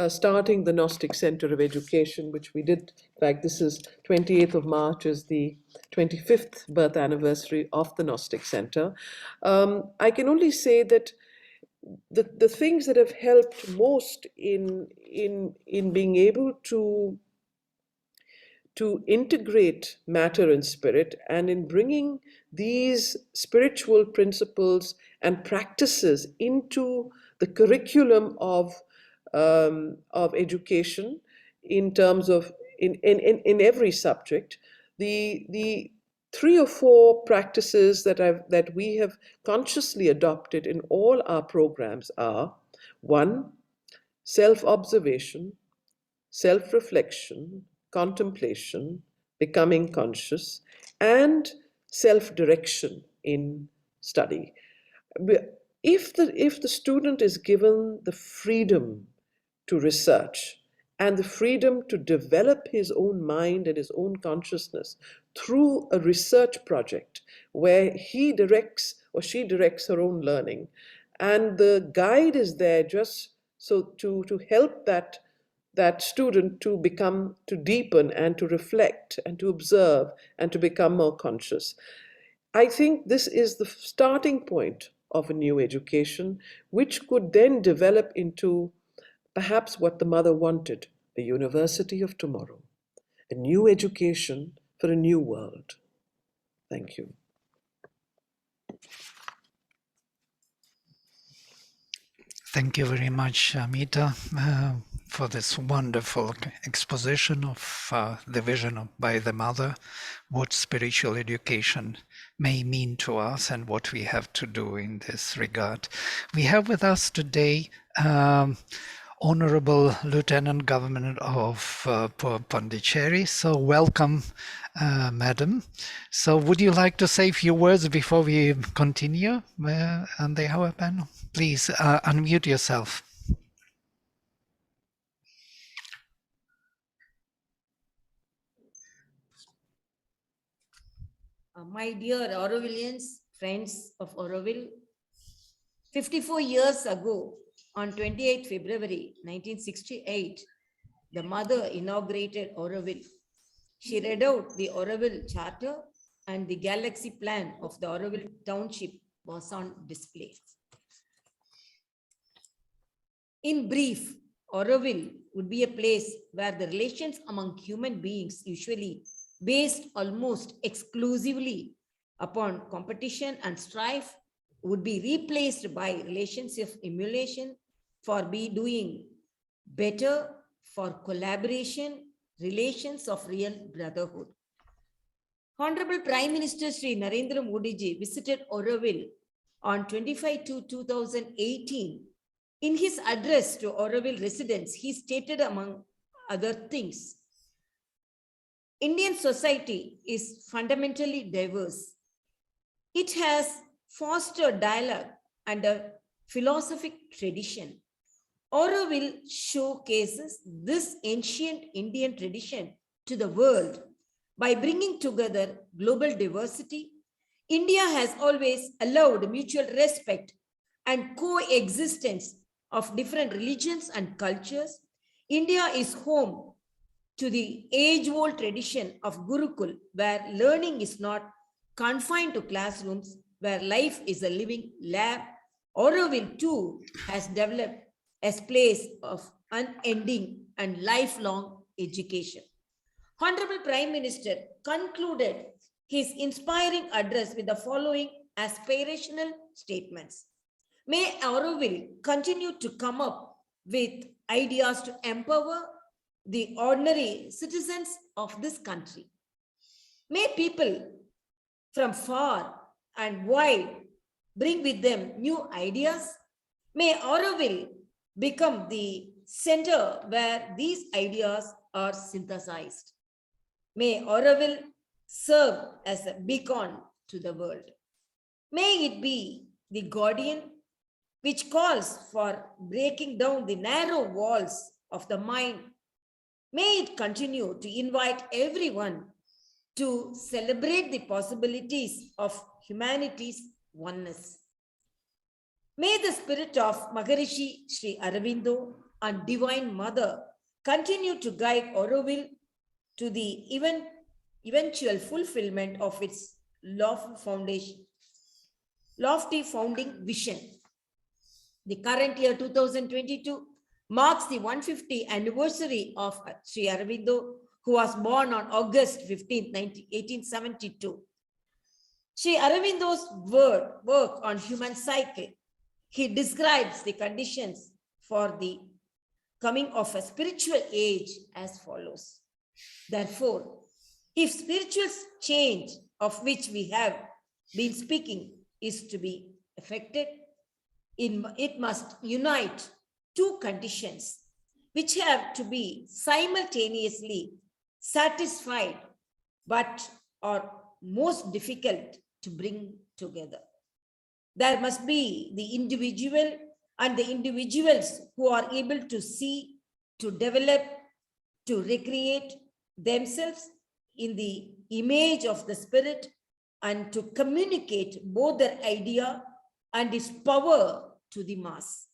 starting the Gnostic Center of Education, which we did. In fact, this is 28th of March is the 25th birth anniversary of the Gnostic Center. I can only say that the things that have helped most in being able to integrate matter and spirit, and in bringing these spiritual principles and practices into the curriculum of education in terms of in every subject, the 3 or 4 practices that we have consciously adopted in all our programs are: 1, self-observation, self-reflection, contemplation, becoming conscious, and self-direction in study. If the student is given the freedom to research and the freedom to develop his own mind and his own consciousness through a research project where he directs or she directs her own learning. And the guide is there just so to help that student to become, to deepen and to reflect and to observe and to become more conscious. I think this is the starting point of a new education, which could then develop into perhaps what the mother wanted, a university of tomorrow, a new education for a new world. Thank you. Thank you very much, Ameeta, for this wonderful exposition of the vision by the mother, what spiritual education may mean to us and what we have to do in this regard. We have with us today Honorable Lieutenant Governor of Puducherry. So welcome, Madam. So would you like to say a few words before we continue on the hour panel? Please unmute yourself. My dear Aurovillians, friends of Auroville, 54 years ago, on 28 February 1968, the mother inaugurated Auroville. She read out the Auroville Charter and the galaxy plan of the Auroville Township was on display. In brief, Auroville would be a place where the relations among human beings, usually based almost exclusively upon competition and strife, would be replaced by relations of emulation for doing better, for collaboration, relations of real brotherhood. Honorable Prime Minister Sri Narendra Modi ji visited Auroville on 25/2/2018. In his address to Auroville residents, he stated, among other things, Indian society is fundamentally diverse. It has fostered dialogue and a philosophic tradition. Auroville showcases this ancient Indian tradition to the world by bringing together global diversity. India has always allowed mutual respect and coexistence of different religions and cultures. India is home to the age-old tradition of Gurukul, where learning is not confined to classrooms, where life is a living lab. Auroville too has developed as a place of unending and lifelong education. Honorable Prime Minister concluded his inspiring address with the following aspirational statements. May Auroville continue to come up with ideas to empower the ordinary citizens of this country. May people from far and wide bring with them new ideas. May Auroville become the center where these ideas are synthesized. May Auroville serve as a beacon to the world. May it be the guardian which calls for breaking down the narrow walls of the mind. May it continue to invite everyone to celebrate the possibilities of humanity's oneness. May the spirit of Maharishi Sri Aravindan and Divine Mother continue to guide Auroville to the eventual fulfillment of its lofty founding vision. The current year 2022 marks the 150th anniversary of Sri Aravindan, who was born on August 15, 1872. Sri Aravindan's work on human psyche, he describes the conditions for the coming of a spiritual age as follows. Therefore, if spiritual change of which we have been speaking is to be effected, it must unite two conditions which have to be simultaneously satisfied but are most difficult to bring together. There must be the individual and the individuals who are able to see, to develop to recreate themselves in the image of the spirit and to communicate both their idea and its power to the mass.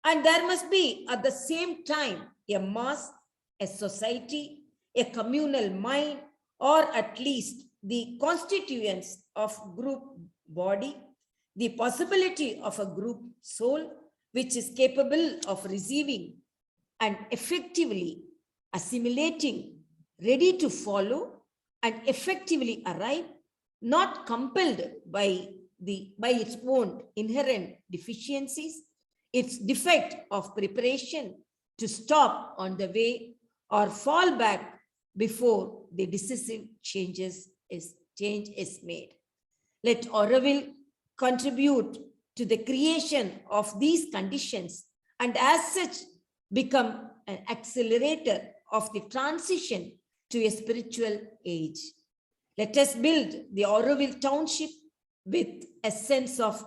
And there must be at the same time a mass, a society, a communal mind, or at least the constituents of group body, the possibility of a group soul, which is capable of receiving and effectively assimilating, ready to follow and effectively arrive, not compelled by its own inherent deficiencies, its defect of preparation to stop on the way or fall back before the decisive change is made. Let Auroville contribute to the creation of these conditions and as such become an accelerator of the transition to a spiritual age. Let us build the Auroville township with a sense of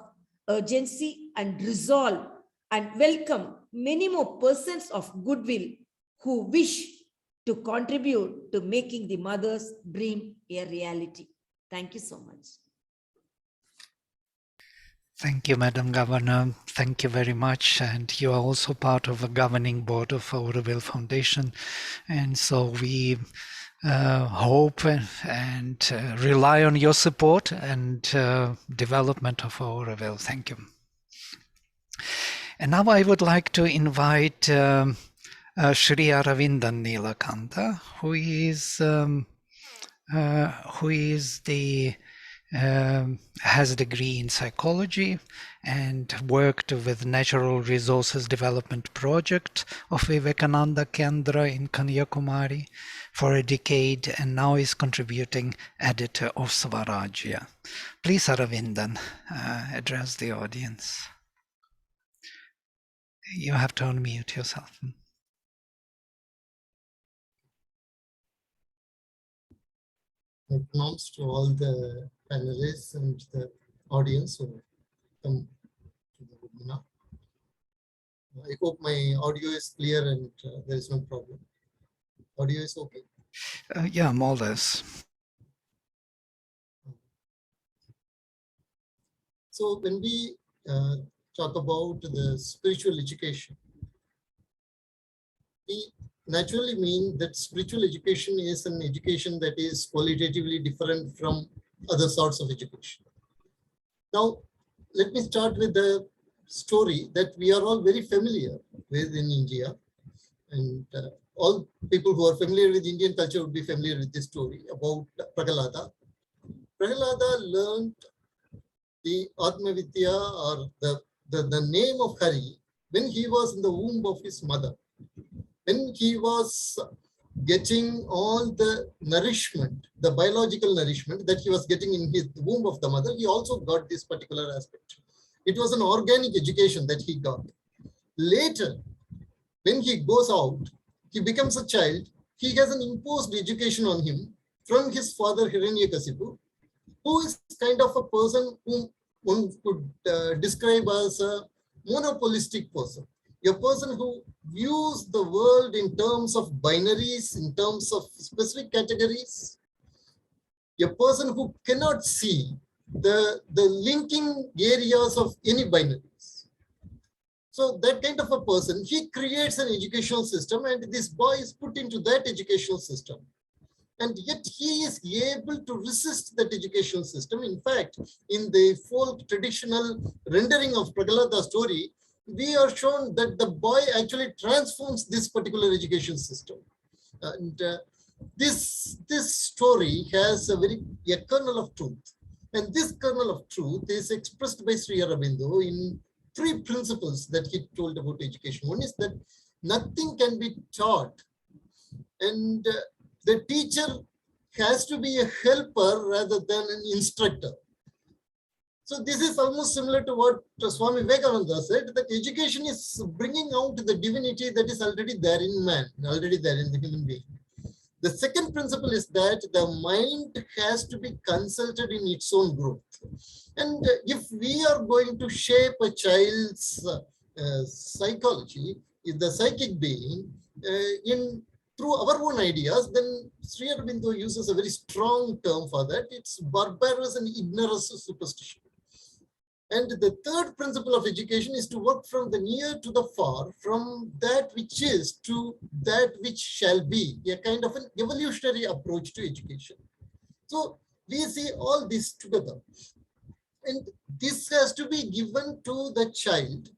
urgency and resolve and welcome many more persons of goodwill who wish to contribute to making the mother's dream a reality. Thank you so much. Thank you, Madam Governor. Thank you very much. And you are also part of the governing board of Auroville Foundation. And so we hope and rely on your support and development of Auroville. Thank you. And now I would like to invite Shri Aravindan Neelakandan, who has a degree in psychology and worked with Natural Resources Development Project of Vivekananda Kendra in Kanyakumari for a decade, and now is contributing editor of Swarajya. Please, Aravindan, address the audience. You have to unmute yourself. My pronounce to all the panelists and the audience who come to the webinar. I hope my audio is clear and there is no problem. Audio is okay? Yeah, more or less. So when we talk about the spiritual education, we naturally mean that spiritual education is an education that is qualitatively different from other sorts of education. Now, let me start with the story that we are all very familiar with in India. And all people who are familiar with Indian culture would be familiar with this story about Prahalada. Prahalada learned the Atma Vidya or the name of Hari when he was in the womb of his mother. When he was getting all the nourishment, the biological nourishment that he was getting in his womb of the mother, he also got this particular aspect. It was an organic education that he got. Later, when he goes out, he becomes a child, he has an imposed education on him from his father Hiranyakasipu, who is kind of a person whom one could describe as a monopolistic person. A person who views the world in terms of binaries, in terms of specific categories. A person who cannot see the linking areas of any binaries. So that kind of a person, he creates an educational system and this boy is put into that educational system. And yet he is able to resist that educational system. In fact, in the folk traditional rendering of Prahalada's story, we are shown that the boy actually transforms this particular education system. And this story has a kernel of truth. And this kernel of truth is expressed by Sri Aurobindo in 3 principles that he told about education. One is that nothing can be taught, and the teacher has to be a helper rather than an instructor. So this is almost similar to what Swami Vivekananda said, that education is bringing out the divinity that is already there in man, already there in the human being. The second principle is that the mind has to be consulted in its own growth. And if we are going to shape a child's psychology, the psychic being, in through our own ideas, then Sri Aurobindo uses a very strong term for that. It's barbarous and ignorance of superstition. And the third principle of education is to work from the near to the far, from that which is to that which shall be, a kind of an evolutionary approach to education. So we see all this together. And this has to be given to the child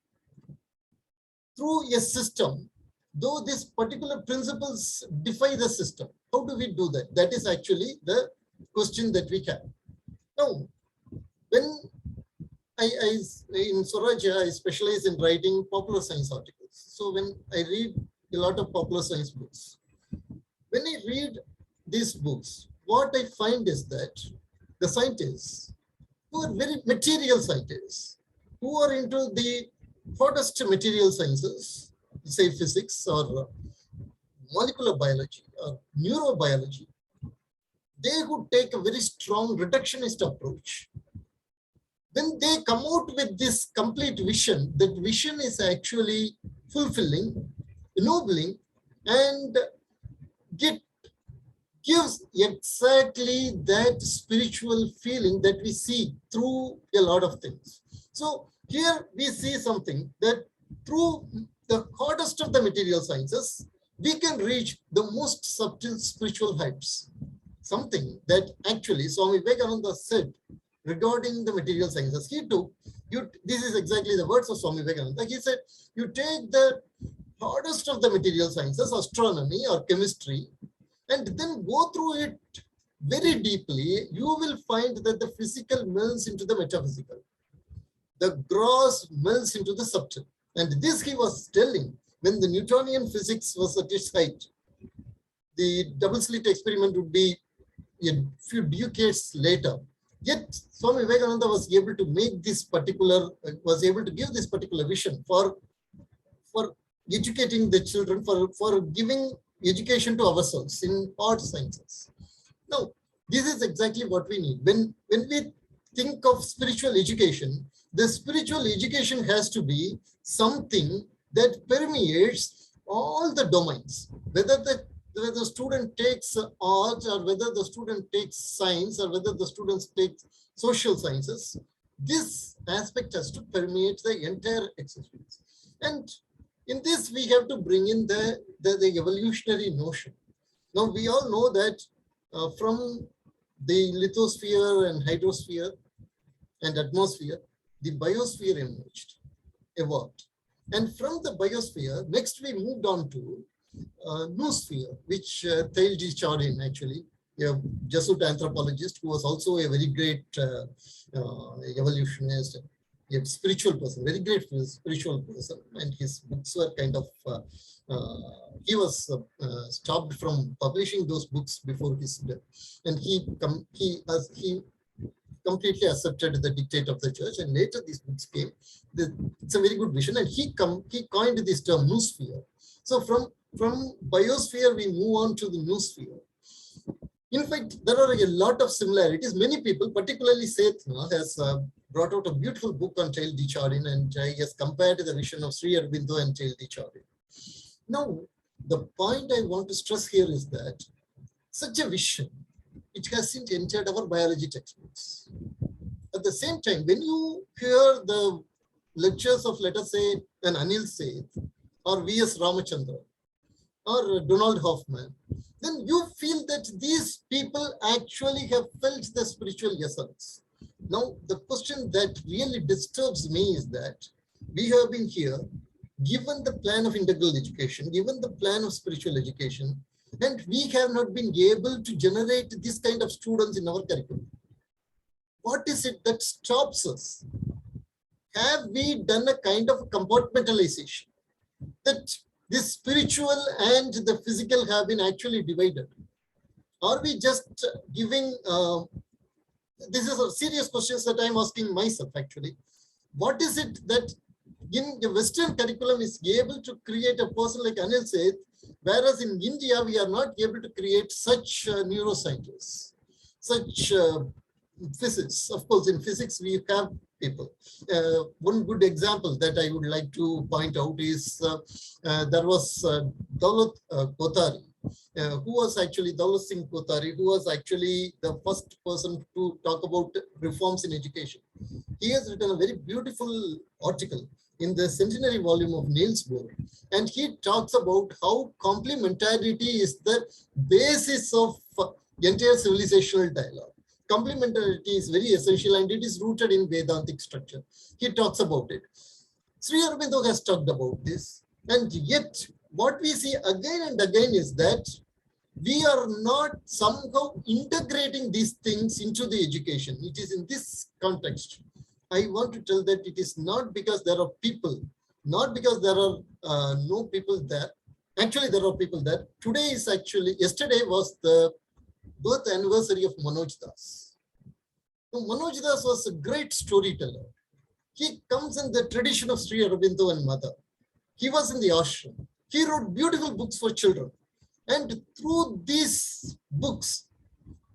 through a system, though these particular principles defy the system. How do we do that? That is actually the question that we have. Now, when in Swarajya, I specialize in writing popular science articles. So when I read a lot of popular science books, when I read these books, what I find is that the scientists who are very material scientists, who are into the hottest material sciences, say physics or molecular biology or neurobiology, they would take a very strong reductionist approach. When they come out with this complete vision, that vision is actually fulfilling, ennobling, and gives exactly that spiritual feeling that we see through a lot of things. So here we see something that through the hardest of the material sciences, we can reach the most subtle spiritual heights. Something that actually Swami Vivekananda said regarding the material sciences. He took, this is exactly the words of Swami Vivekananda. He said, you take the hardest of the material sciences, astronomy or chemistry, and then go through it very deeply, you will find that the physical melts into the metaphysical. The gross melts into the subtle. And this he was telling when the Newtonian physics was at its height. The double slit experiment would be a few decades later. Yet Swami Vivekananda was able to make this particular, was able to give this particular vision for educating the children, for giving education to ourselves in hard sciences. Now, this is exactly what we need. When we think of spiritual education, the spiritual education has to be something that permeates all the domains, whether the student takes art or whether the student takes science or whether the students take social sciences. This aspect has to permeate the entire experience. And in this, we have to bring in the evolutionary notion. Now, we all know that from the lithosphere and hydrosphere and atmosphere, the biosphere evolved. And from the biosphere, next we moved on to noosphere, which Tamilisai Soundararajan, actually, a Jesuit anthropologist who was also a very great evolutionist, a spiritual person, very great spiritual person, and his books were kind of, he was stopped from publishing those books before his death, and he completely accepted the dictate of the church, and later these books came. It's a very good vision, and he coined this term noosphere. So from biosphere we move on to the noosphere. In fact, there are a lot of similarities. Many people, particularly Seth, has brought out a beautiful book on Tamilisai Soundararajan, and he has compared the vision of Sri Aurobindo and Tamilisai Soundararajan. Now, the point I want to stress here is that such a vision, it hasn't entered our biology textbooks. At the same time, when you hear the lectures of, let us say, an Anil Seth or V.S. Ramachandran or Donald Hoffman, then you feel that these people actually have felt the spiritual essence. Now, the question that really disturbs me is that we have been here, given the plan of integral education, given the plan of spiritual education, and we have not been able to generate this kind of students in our curriculum. What is it that stops us? Have we done a kind of compartmentalization that this spiritual and the physical have been actually divided? Are we just giving, this is a serious question that I'm asking myself actually. What is it that in the Western curriculum is able to create a person like Anil Seth, whereas in India, we are not able to create such neuroscientists, such physics. Of course, in physics, we have people. One good example that I would like to point out is there was Daulat Kothari, who was actually Daulat Singh Kothari, who was actually the first person to talk about reforms in education. He has written a very beautiful article in the centenary volume of Niels Bohr, and he talks about how complementarity is the basis of entire civilizational dialogue. Complementarity is very essential and it is rooted in Vedantic structure. He talks about it. Sri Aurobindo has talked about this, and yet what we see again and again is that we are not somehow integrating these things into the education. It is in this context. I want to tell that it is not because there are people, not because there are no people there. Actually, there are people there. Today is actually, yesterday was the birth anniversary of Manoj Das. So Manoj Das was a great storyteller. He comes in the tradition of Sri Aurobindo and Mother. He was in the ashram. He wrote beautiful books for children. And through these books,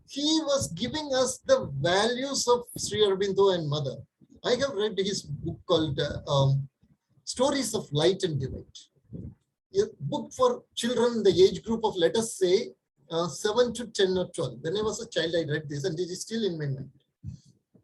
he was giving us the values of Sri Aurobindo and Mother. I have read his book called Stories of Light and Delight. A book for children in the age group of, let us say, 7 to 10 or 12. When I was a child, I read this and it is still in my mind.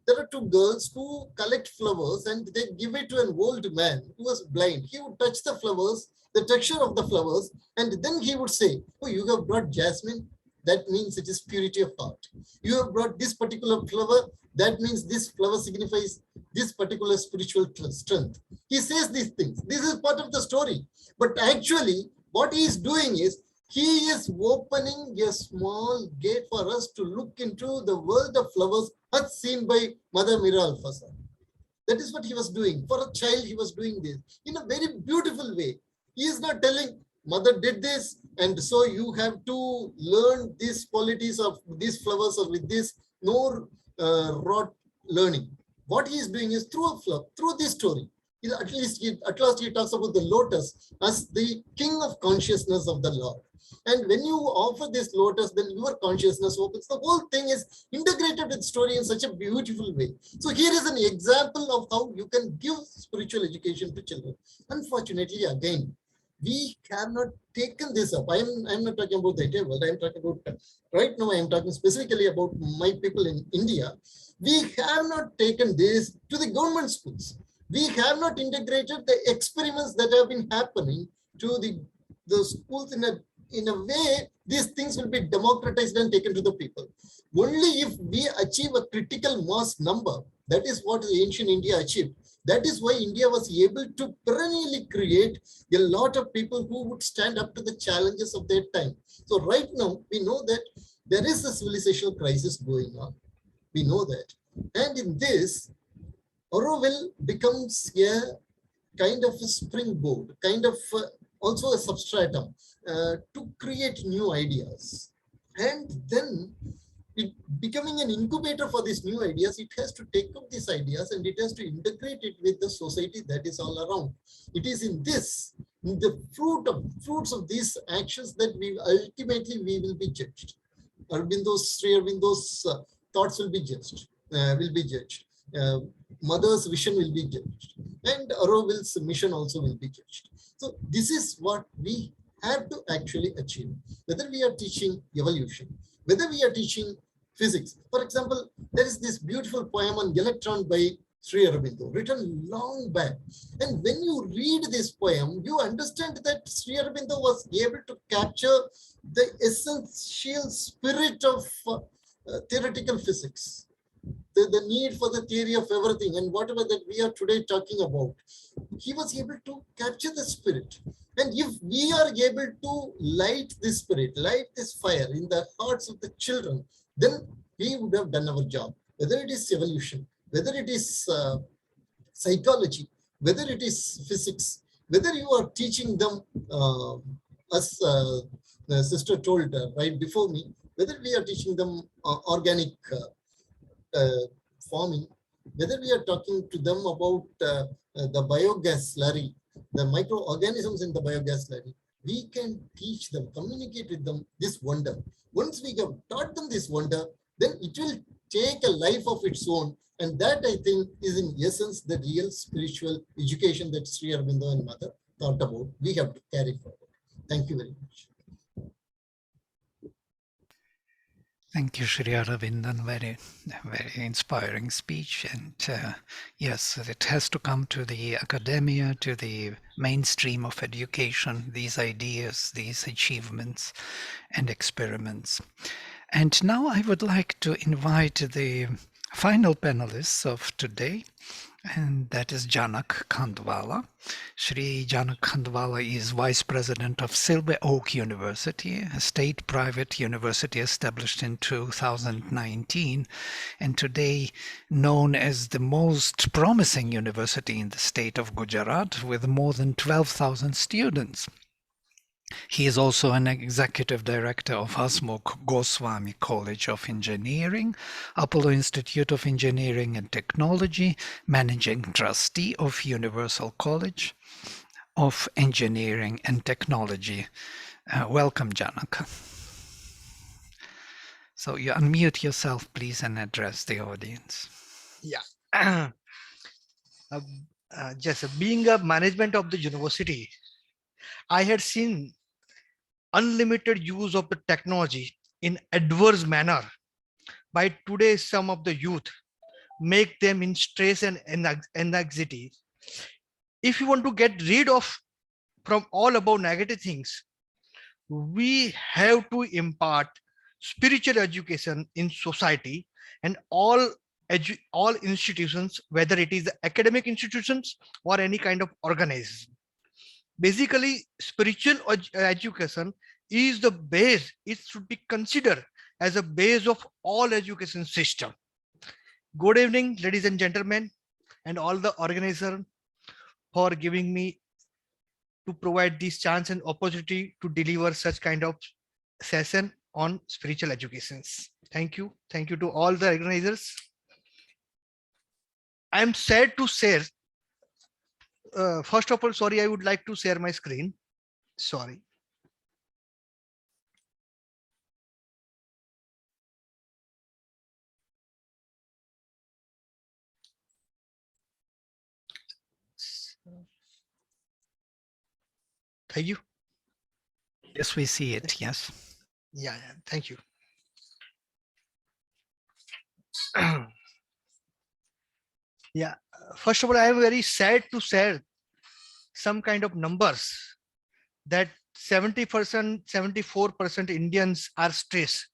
There are two girls who collect flowers and they give it to an old man who was blind. He would touch the flowers, the texture of the flowers, and then he would say, oh, you have brought jasmine. That means it is purity of heart. You have brought this particular flower. That means this flower signifies this particular spiritual strength. He says these things. This is part of the story. But actually, what he is doing is, he is opening a small gate for us to look into the world of flowers as seen by Mother Mira Alfasa. That is what he was doing. For a child, he was doing this in a very beautiful way. He is not telling, Mother did this, and so you have to learn these qualities of these flowers or with this, no rote learning. What he is doing is through a flower, through this story. At last he talks about the lotus as the king of consciousness of the Lord. And when you offer this lotus, then your consciousness opens. The whole thing is integrated with story in such a beautiful way. So here is an example of how you can give spiritual education to children. Unfortunately, again, we have not taken this up. I'm not talking about the entire world. I'm talking about, right now, I'm talking specifically about my people in India. We have not taken this to the government schools. We have not integrated the experiments that have been happening to the schools in a way these things will be democratized and taken to the people. Only if we achieve a critical mass number, that is what the ancient India achieved. That is why India was able to perennially create a lot of people who would stand up to the challenges of their time. So right now, we know that there is a civilizational crisis going on. We know that. And in this, Auroville becomes a kind of a springboard, kind of also a substratum to create new ideas. And then it becoming an incubator for these new ideas, it has to take up these ideas and it has to integrate it with the society that is all around. It is in this, in the fruits of these actions that we ultimately will be judged. Sri Aurobindo's thoughts will be judged. Mother's vision will be judged, and Auroville's mission also will be judged. So this is what we have to actually achieve. Whether we are teaching evolution, whether we are teaching physics. For example, there is this beautiful poem on electron by Sri Aurobindo, written long back. And when you read this poem, you understand that Sri Aurobindo was able to capture the essential spirit of theoretical physics. The need for the theory of everything and whatever that we are today talking about, he was able to capture the spirit. And if we are able to light this spirit, light this fire in the hearts of the children, then we would have done our job. Whether it is evolution, whether it is psychology, whether it is physics, whether you are teaching them, as the sister told right before me, whether we are teaching them organic farming, whether we are talking to them about the biogas slurry, the microorganisms in the biogas slurry, we can teach them, communicate with them this wonder. Once we have taught them this wonder, then it will take a life of its own. And that, I think, is in essence the real spiritual education that Sri Aurobindo and Mother thought about. We have to carry forward. Thank you very much. Thank you, Sri Aravindan. Very, very inspiring speech. And yes, it has to come to the academia, to the mainstream of education, these ideas, these achievements and experiments. And now I would like to invite the final panelists of today, and that is Janak Khandwala. Shri Janak Khandwala is Vice President of Silver Oak University, a state private university established in 2019, and today known as the most promising university in the state of Gujarat, with more than 12,000 students. He is also an executive director of Hasmukh Goswami College of Engineering, Apollo Institute of Engineering and Technology, managing trustee of Universal College of Engineering and Technology. Welcome, Janak. So you unmute yourself, please, and address the audience. Yeah. Just being a management of the university, I had seen unlimited use of the technology in adverse manner by today. Some of the youth make them in stress and anxiety. If you want to get rid of from all about negative things, we have to impart spiritual education in society and all institutions, whether it is academic institutions or any kind of organization. Basically, spiritual education is the base. It should be considered as a base of all education system. Good evening, ladies and gentlemen, and all the organizers for giving me to provide this chance and opportunity to deliver such kind of session on spiritual educations. Thank you. Thank you to all the organizers. I'm sad to share. First of all, sorry, I would like to share my screen. Sorry. Thank you. Yes, we see it. Yes. Yeah, thank you. Yeah, first of all, I am very sad to share some kind of numbers that 70%, 74% Indians are stressed,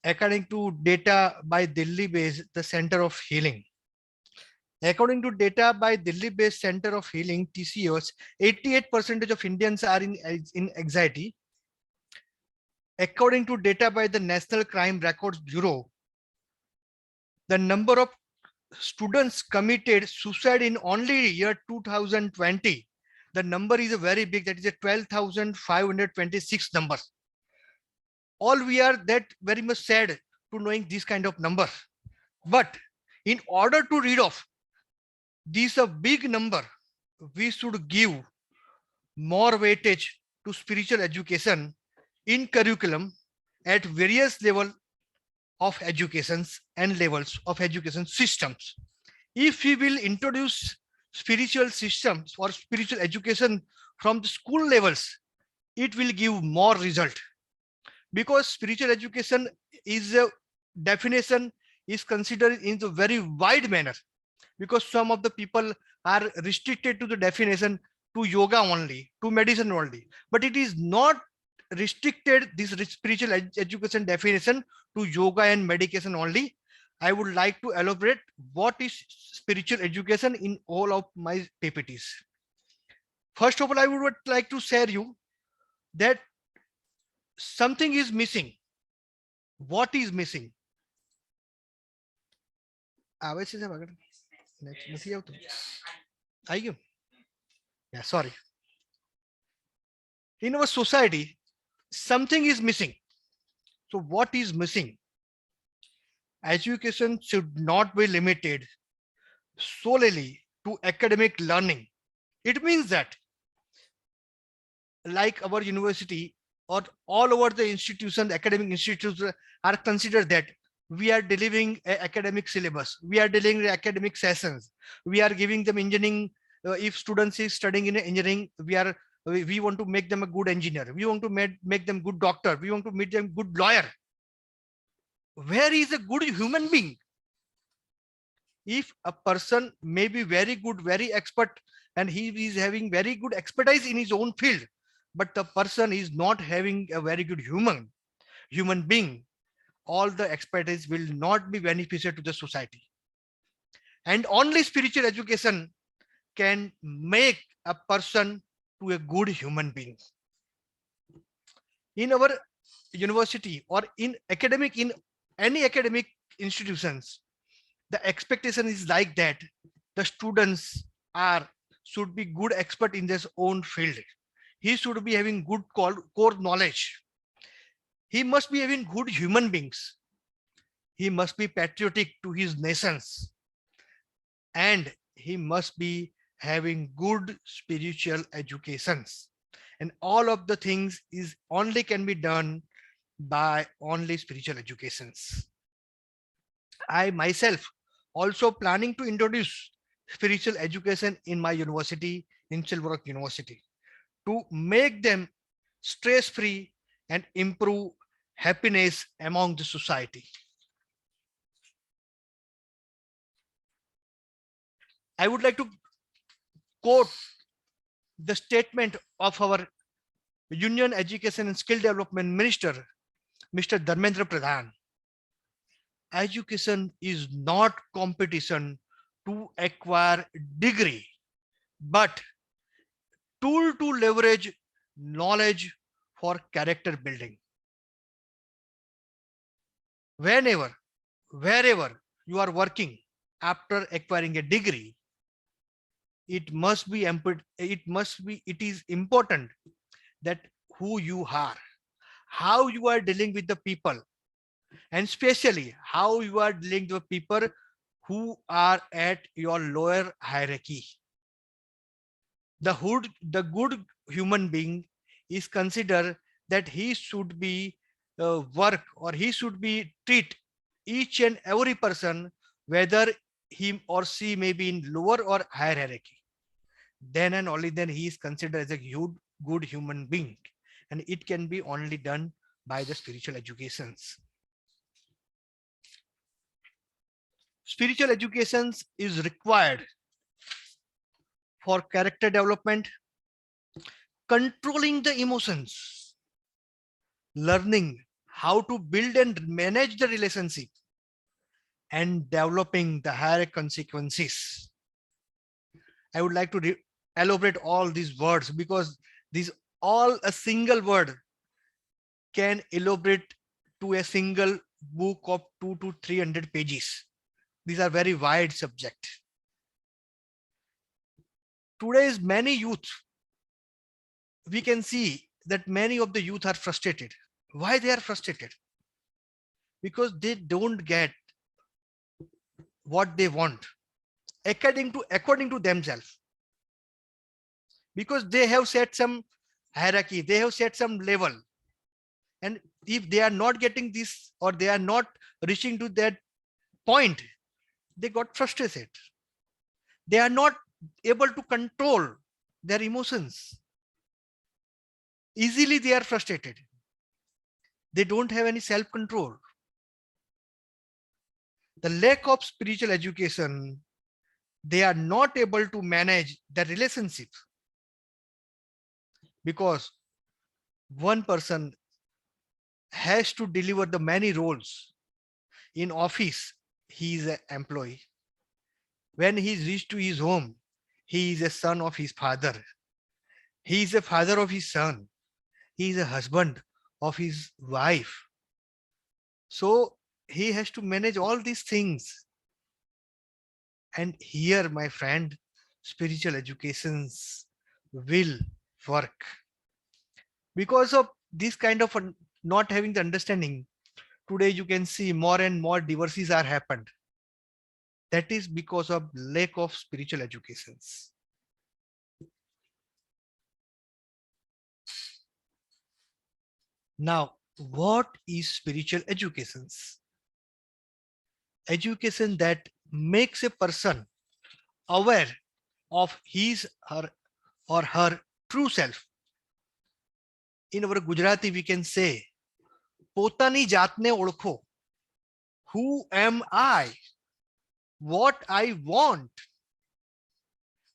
according to data by Delhi-based the Center of Healing. According to data by Delhi-based Center of Healing, TCOs, 88% of Indians are in anxiety. According to data by the National Crime Records Bureau, the number of students committed suicide in only year 2020, the number is a very big, that is a 12,526 number. All we are that very much sad to knowing this kind of number. But in order to read off this a big number, we should give more weightage to spiritual education in curriculum at various levels of educations and levels of education systems. If we will introduce spiritual systems or spiritual education from the school levels, it will give more result, because spiritual education is a definition is considered in a very wide manner, because some of the people are restricted to the definition to yoga only, to medicine only, but it is not restricted this spiritual education definition to yoga and medication only. I would like to elaborate what is spiritual education in all of my PPTs. First of all, I would like to share you that something is missing. What is missing? Yeah, sorry. In our society, something is missing. So what is missing? Education should not be limited solely to academic learning. It means that, like our university or all over the institutions, academic institutions are considered that we are delivering academic syllabus, we are delivering academic sessions, we are giving them engineering. If students is studying in engineering, we want to make them a good engineer, we want to make them good doctor, we want to make them good lawyer. Where is a good human being? If a person may be very good, very expert, and he is having very good expertise in his own field, but the person is not having a very good human being, all the expertise will not be beneficial to the society. And only spiritual education can make a person to a good human being. In our university or in any academic institutions, the expectation is like that the students should be good expert in their own field. He should be having good core knowledge. He must be having good human beings. He must be patriotic to his nations. And he must be having good spiritual educations. And all of the things is only can be done by only spiritual educations. I myself also planning to introduce spiritual education in my university, in Silverock University, to make them stress-free and improve happiness among the society. I would like to quote the statement of our Union Education and Skill Development Minister, Mr. Dharmendra Pradhan. Education is not competition to acquire degree, but tool to leverage knowledge for character building. Wherever you are working after acquiring a degree, it is important that who you are, how you are dealing with the people, and especially how you are dealing with people who are at your lower hierarchy. The good human being is considered that he should be work, or he should be treat each and every person, whether him or she may be in lower or higher hierarchy. Then and only then he is considered as a good human being, and it can be only done by the spiritual educations. Spiritual educations is required for character development, controlling the emotions, learning how to build and manage the relationship, and developing the higher consequences. I would like to elaborate all these words, because these all a single word can elaborate to a single book of 200 to 300 pages. These are very wide subject. Today's many youth, we can see that many of the youth are frustrated. Why they are frustrated? Because they don't get what they want according to themselves. Because they have set some hierarchy, they have set some level. And if they are not getting this, or they are not reaching to that point, they got frustrated. They are not able to control their emotions. Easily they are frustrated. They don't have any self-control. The lack of spiritual education, they are not able to manage the relationship, because one person has to deliver the many roles. In office, he is an employee. When he reaches to his home, he is a son of his father. He is a father of his son. He is a husband of his wife. So he has to manage all these things. And here, my friend, spiritual educations will work. Because of this kind of not having the understanding, today you can see more and more divorces are happened. That is because of lack of spiritual educations. Now, what is spiritual educations? education that makes a person aware of his, her, or her true self. In our Gujarati, we can say, "Potani jatne olkho." Who am I? What I want?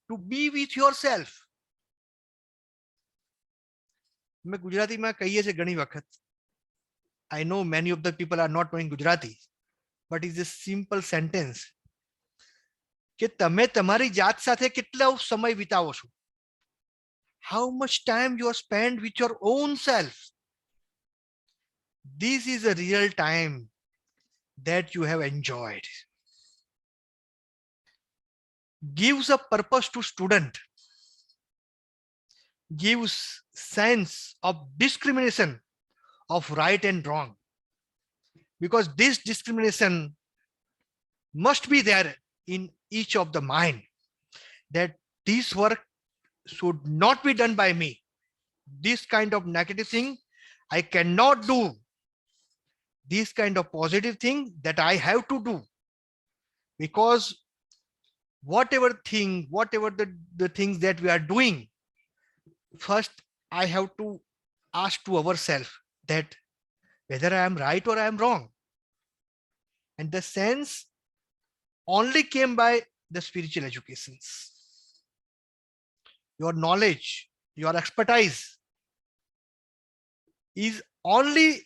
To be with yourself. मैं गुजराती में कहिए છે ઘણી વખત. I know many of the people are not knowing Gujarati, but it's a simple sentence. કે તમે તમારી જાત સાથે કેટલો સમય વિતાવો છો? How much time you are spent with your own self? This is a real time that you have enjoyed. Gives a purpose to student. Gives sense of discrimination of right and wrong. Because this discrimination must be there in each of the mind, that this work should not be done by me. This kind of negative thing I cannot do. This kind of positive thing that I have to do. Because whatever the things that we are doing, first I have to ask to ourselves that whether I am right or I am wrong. And the sense only came by the spiritual educations. Your knowledge, your expertise is only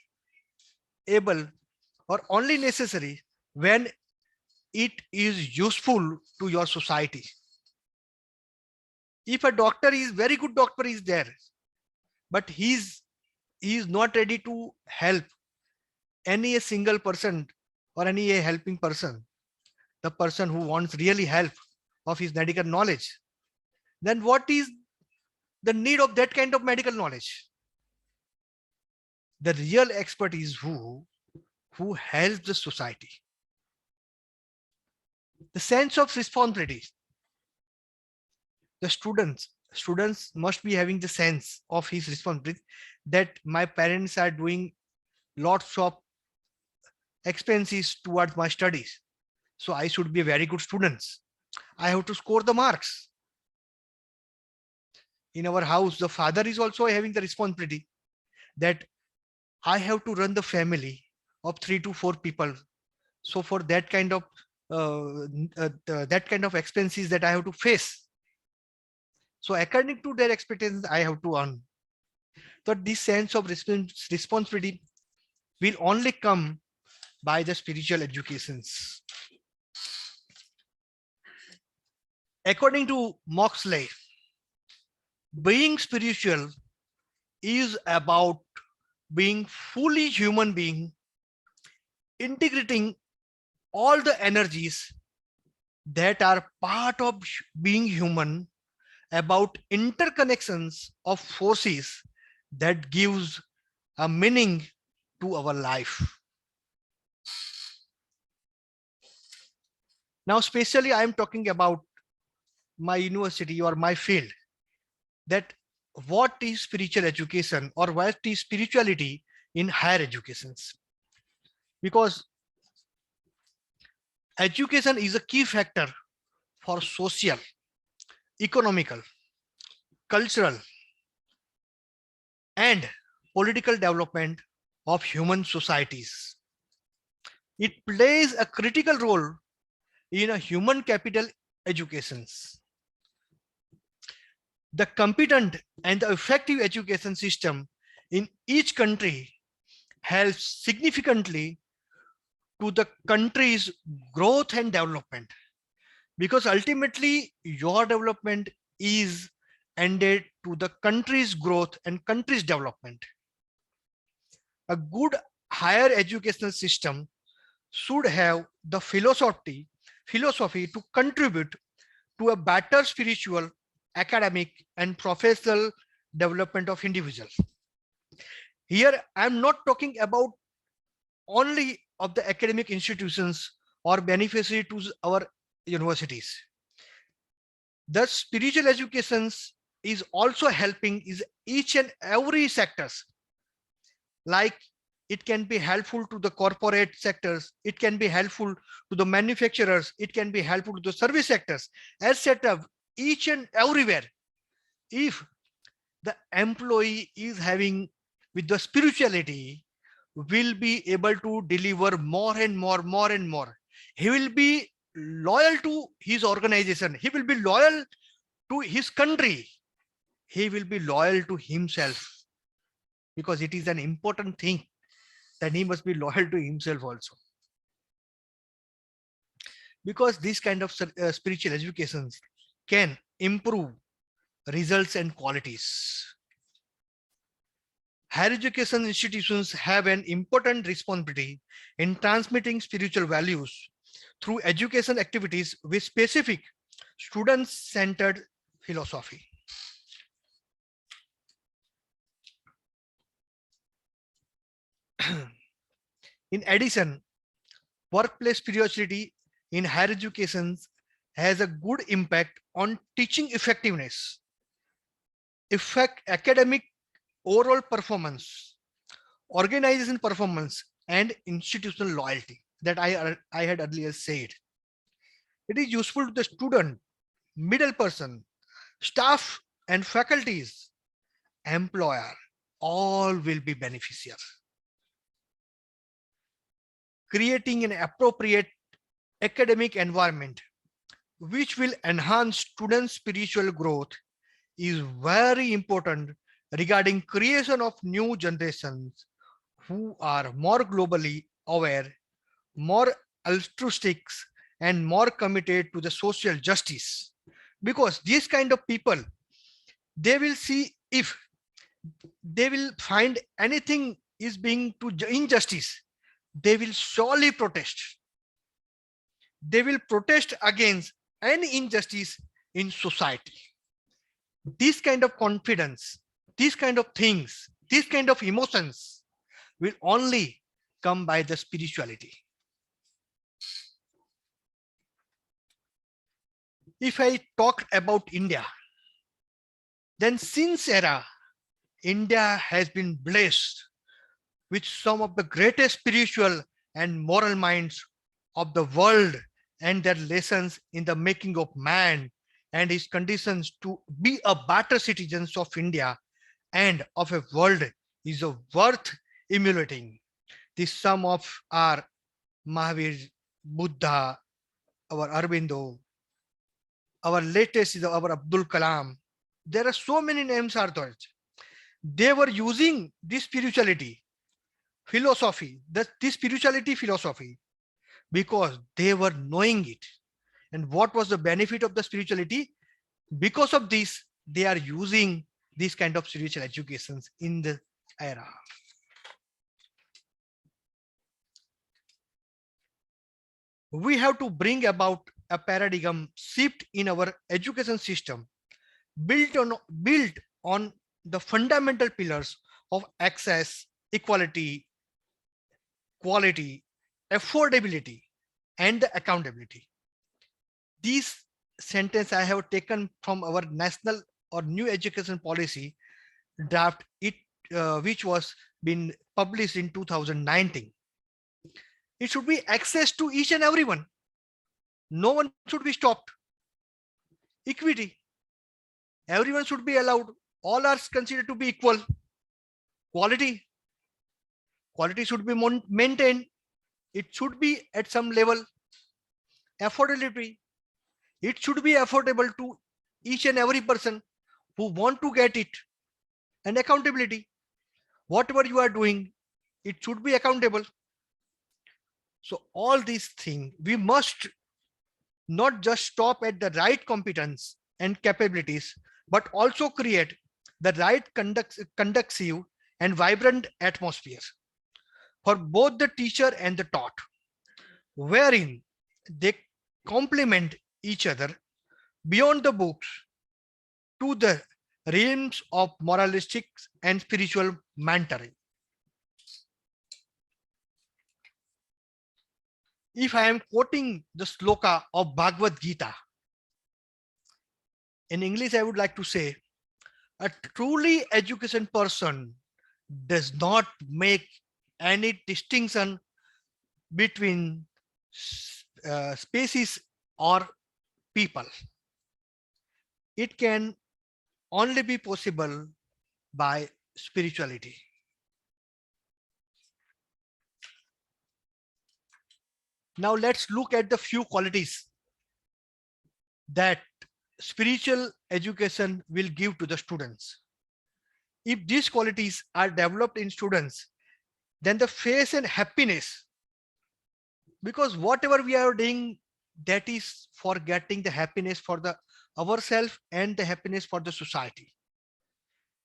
able or only necessary when it is useful to your society. If a doctor is very good doctor is there, but he is not ready to help any a single person or any a helping person, the person who wants really help of his medical knowledge, then what is the need of that kind of medical knowledge? The real expert is who helps the society. The sense of responsibility. The students must be having the sense of his responsibility that my parents are doing lots of expenses towards my studies. So I should be a very good student. I have to score the marks. In our house, the father is also having the responsibility that I have to run the family of 3 to 4 people. So for that kind of expenses that I have to face. So according to their expectations, I have to earn. So this sense of responsibility will only come by the spiritual educations. According to Moxley, being spiritual is about being fully human being, integrating all the energies that are part of being human, about interconnections of forces that gives a meaning to our life. Now, especially I am talking about my university or my field, that what is spiritual education or what is spirituality in higher educations? Because education is a key factor for social, economical, cultural, and political development of human societies. It plays a critical role in a human capital educations. The competent and the effective education system in each country helps significantly to the country's growth and development, because ultimately your development is ended to the country's growth and country's development. A good higher educational system should have the philosophy to contribute to a better spiritual, academic, and professional development of individuals. Here, I'm not talking about only of the academic institutions or beneficiary to our universities. The spiritual educations is also helping is each and every sectors, like it can be helpful to the corporate sectors, it can be helpful to the manufacturers, it can be helpful to the service sectors, etc. Each and everywhere. If the employee is having with the spirituality, will be able to deliver more and more. He will be loyal to his organization. He will be loyal to his country. He will be loyal to himself, because it is an important thing that he must be loyal to himself also. Because this kind of spiritual educations can improve results and qualities. Higher education institutions have an important responsibility in transmitting spiritual values through education activities with specific student-centered philosophy. In addition, workplace spirituality in higher education has a good impact on teaching effectiveness, academic overall performance, organization performance, and institutional loyalty that I had earlier said. It is useful to the student, middle person, staff and faculties, employer, all will be beneficial. Creating an appropriate academic environment which will enhance students' spiritual growth is very important regarding creation of new generations who are more globally aware, more altruistic, and more committed to the social justice. Because these kind of people, they will see if they will find anything is being to injustice, they will surely protest. They will protest against any injustice in society. This kind of confidence, these kind of things, these kind of emotions will only come by the spirituality. If I talk about India, then since era, India has been blessed with some of the greatest spiritual and moral minds of the world, and their lessons in the making of man and his conditions to be a better citizens of India and of a world is worth emulating. The sum of our Mahavir, Buddha, our Aravindan, our latest is our Abdul Kalam. There are so many names are there. They were using this spirituality philosophy, this spirituality philosophy, because they were knowing it. And what was the benefit of the spirituality? Because of this, they are using these kind of spiritual educations in the era. We have to bring about a paradigm shift in our education system built on the fundamental pillars of access, equality, quality, affordability, and the accountability. These sentence I have taken from our national or new education policy draft, which was been published in 2019. It should be access to each and everyone. No one should be stopped. Equity. Everyone should be allowed. All are considered to be equal. Quality. Quality should be maintained. It should be at some level. Affordability. It should be affordable to each and every person who want to get it. And accountability. Whatever you are doing, it should be accountable. So all these things, we must not just stop at the right competence and capabilities, but also create the right conducive and vibrant atmosphere for both the teacher and the taught, wherein they complement each other beyond the books to the realms of moralistic and spiritual mentoring. If I am quoting the sloka of Bhagavad Gita, in English, I would like to say, a truly educated person does not make any distinction between species or people. It can only be possible by spirituality. Now let's look at the few qualities that spiritual education will give to the students. If these qualities are developed in students, then the faith and happiness, because whatever we are doing, that is for getting the happiness for the ourselves and the happiness for the society.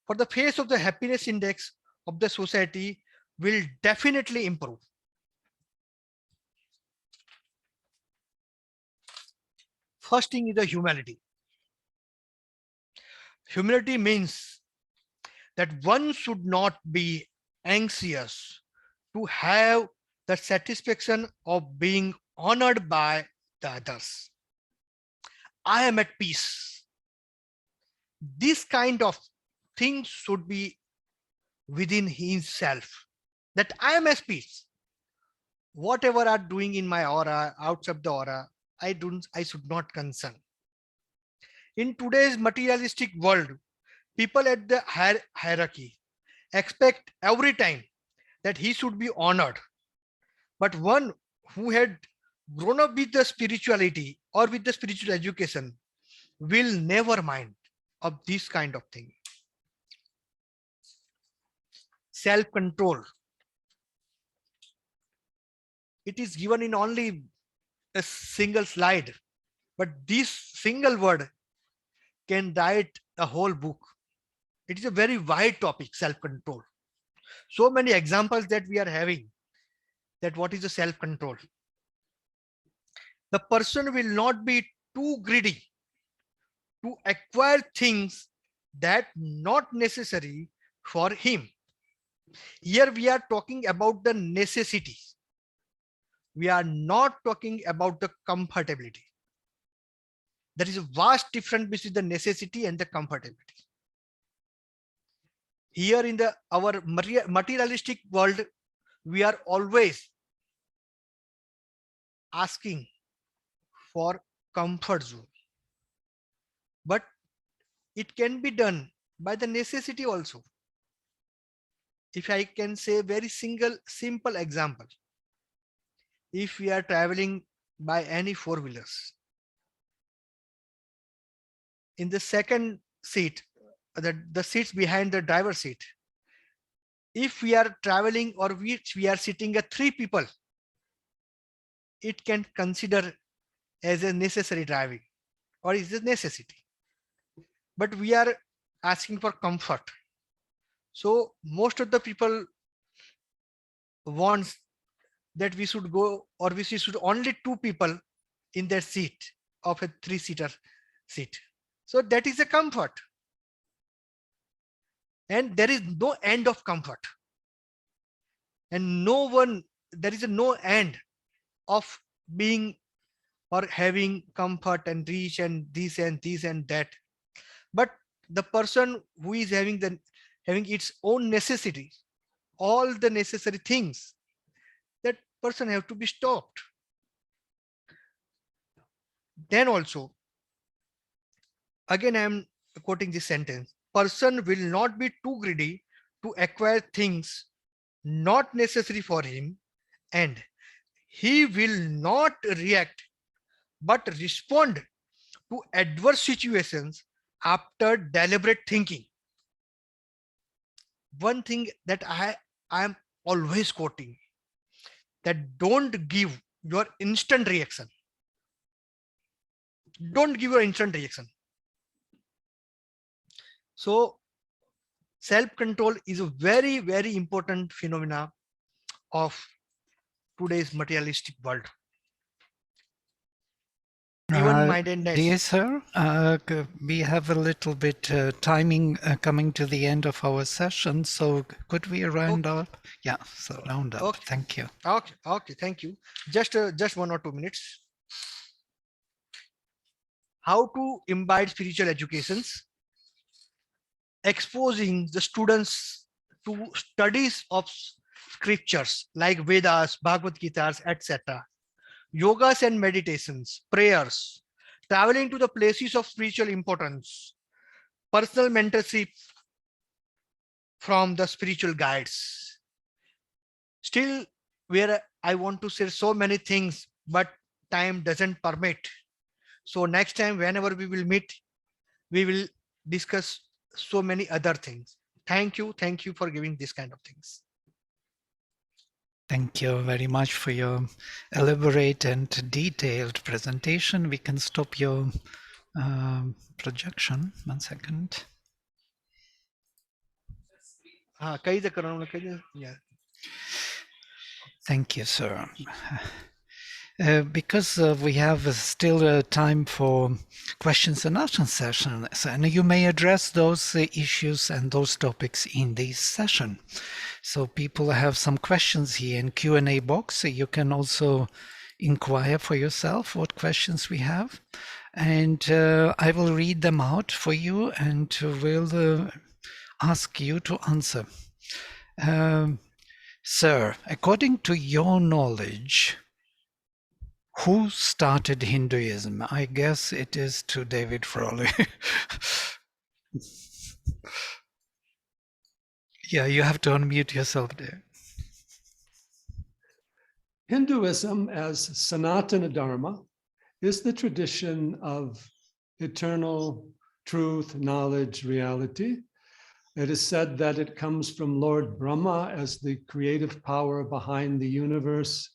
For the face of the happiness index of the society will definitely improve. First thing is the humility. Humility means that one should not be anxious to have the satisfaction of being honored by the others. I am at peace. This kind of thing should be within himself, that I am at peace. Whatever I'm doing in my aura, outside the aura, I should not concern. In today's materialistic world, people at the hierarchy expect every time that he should be honored. But one who had grown up with the spirituality or with the spiritual education will never mind of this kind of thing. Self-control. It is given in only a single slide, but this single word can write a whole book. It is a very wide topic, self-control. So many examples that we are having, that what is the self-control. The person will not be too greedy to acquire things that not necessary for him. Here we are talking about the necessity. We are not talking about the comfortability. There is a vast difference between the necessity and the comfortability. Here in our materialistic world, we are always asking for comfort zone. But it can be done by the necessity also. If I can say very simple example, if we are traveling by any four-wheelers, in the second seat, the seats behind the driver's seat, if we are traveling or we are sitting at three people, it can consider as a necessary driving or is a necessity. But we are asking for comfort. So most of the people wants that we should go, or we should only two people in their seat of a three-seater seat. So that is a comfort. And there is no end of comfort. And there is no end of being or having comfort and reach and this and this and that. But the person who is having its own necessity, all the necessary things, that person have to be stopped. Then also, again I am quoting this sentence, person will not be too greedy to acquire things not necessary for him, and he will not react but respond to adverse situations after deliberate thinking. One thing that I am always quoting, that don't give your instant reaction. Don't give your instant reaction. So self-control is a very, very important phenomena of today's materialistic world. Even-mindedness. Dear sir, we have a little bit timing coming to the end of our session, so could we round up? Yeah, so round up. Okay. Thank you. Okay, thank you. Just 1 or 2 minutes. How to imbibe spiritual educations? Exposing the students to studies of scriptures like Vedas, Bhagavad Gitas, etc. Yogas and meditations, prayers, traveling to the places of spiritual importance, personal mentorship from the spiritual guides. Still, where I want to share so many things, but time doesn't permit. So next time, whenever we will meet, we will discuss so many other things. Thank you for giving this kind of things. Thank you very much for your elaborate and detailed presentation. We can stop your projection. 1 second. Yeah. Thank you, sir. Because we have still time for questions and answer sessions, and you may address those issues and those topics in this session. So people have some questions here in Q&A box. You can also inquire for yourself what questions we have, and I will read them out for you and will ask you to answer. Sir, according to your knowledge, who started Hinduism? I guess it is to David Frawley. Yeah, you have to unmute yourself there. Hinduism, as Sanatana Dharma, is the tradition of eternal truth, knowledge, reality. It is said that it comes from Lord Brahma as the creative power behind the universe.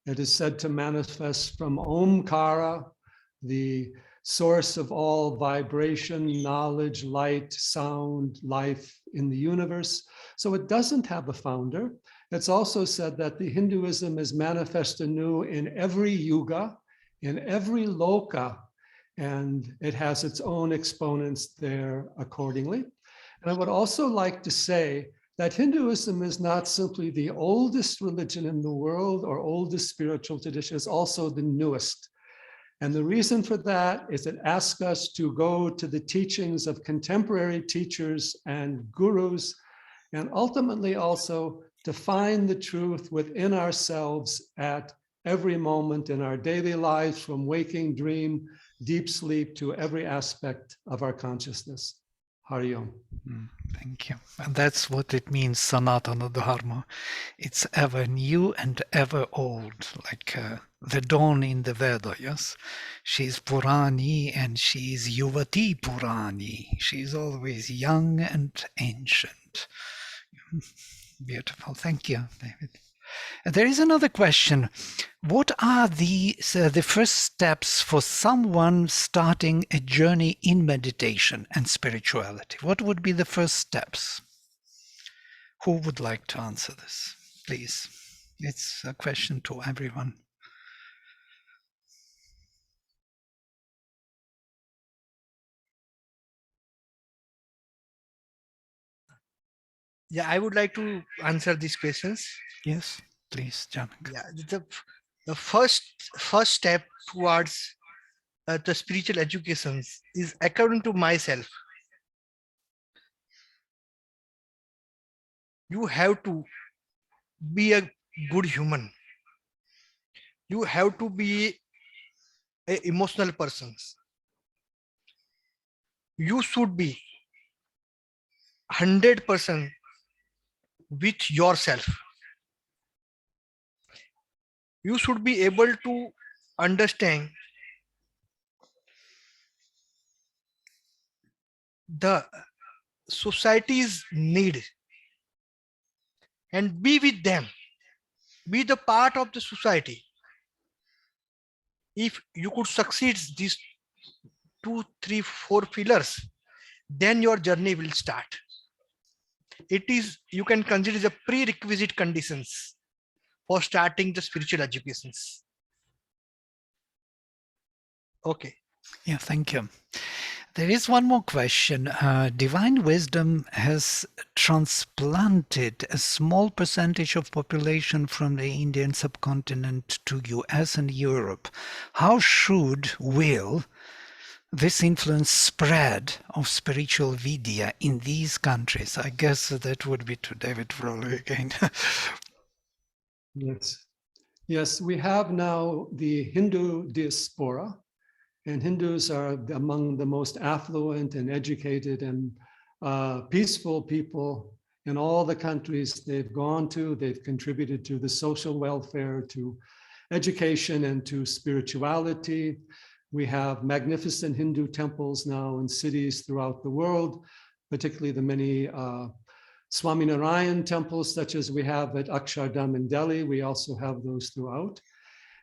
It is said to manifest from Omkara, the source of all vibration, knowledge, light, sound, life in the universe. So it doesn't have a founder. It's also said that the Hinduism is manifest anew in every yuga, in every loka, and it has its own exponents there accordingly. And I would also like to say that Hinduism is not simply the oldest religion in the world or oldest spiritual tradition, it's also the newest. And the reason for that is it asks us to go to the teachings of contemporary teachers and gurus, and ultimately also to find the truth within ourselves at every moment in our daily lives, from waking, dream, deep sleep to every aspect of our consciousness. Hari Om. Thank you. And that's what it means, Sanatana Dharma. It's ever new and ever old, like the dawn in the Veda, yes? She's Purani and she's Yuvati Purani. She's always young and ancient. Beautiful. Thank you, David. There is another question. What are the first steps for someone starting a journey in meditation and spirituality? What would be the first steps? Who would like to answer this? Please. It's a question to everyone. Yeah, I would like to answer these questions. Yes, please, Janak. Yeah, the first step towards the spiritual educations is, according to myself, you have to be a good human. You have to be an emotional person. You should be 100% with yourself. You should be able to understand the society's need and be with them, be the part of the society. If you could succeed these 2, 3, 4 pillars, then your journey will start. It is, you can consider the prerequisite conditions for starting the spiritual educations. Okay. Yeah, thank you. There is one more question. Divine wisdom has transplanted a small percentage of population from the Indian subcontinent to US and Europe. How will this influence spread of spiritual vidya in these countries? I guess that would be to David Frawley again. Yes. Yes, we have now the Hindu diaspora, and Hindus are among the most affluent and educated and peaceful people in all the countries they've gone to. They've contributed to the social welfare, to education, and to spirituality. We have magnificent Hindu temples now in cities throughout the world, particularly the many Swaminarayan temples, such as we have at Akshardham in Delhi. We also have those throughout.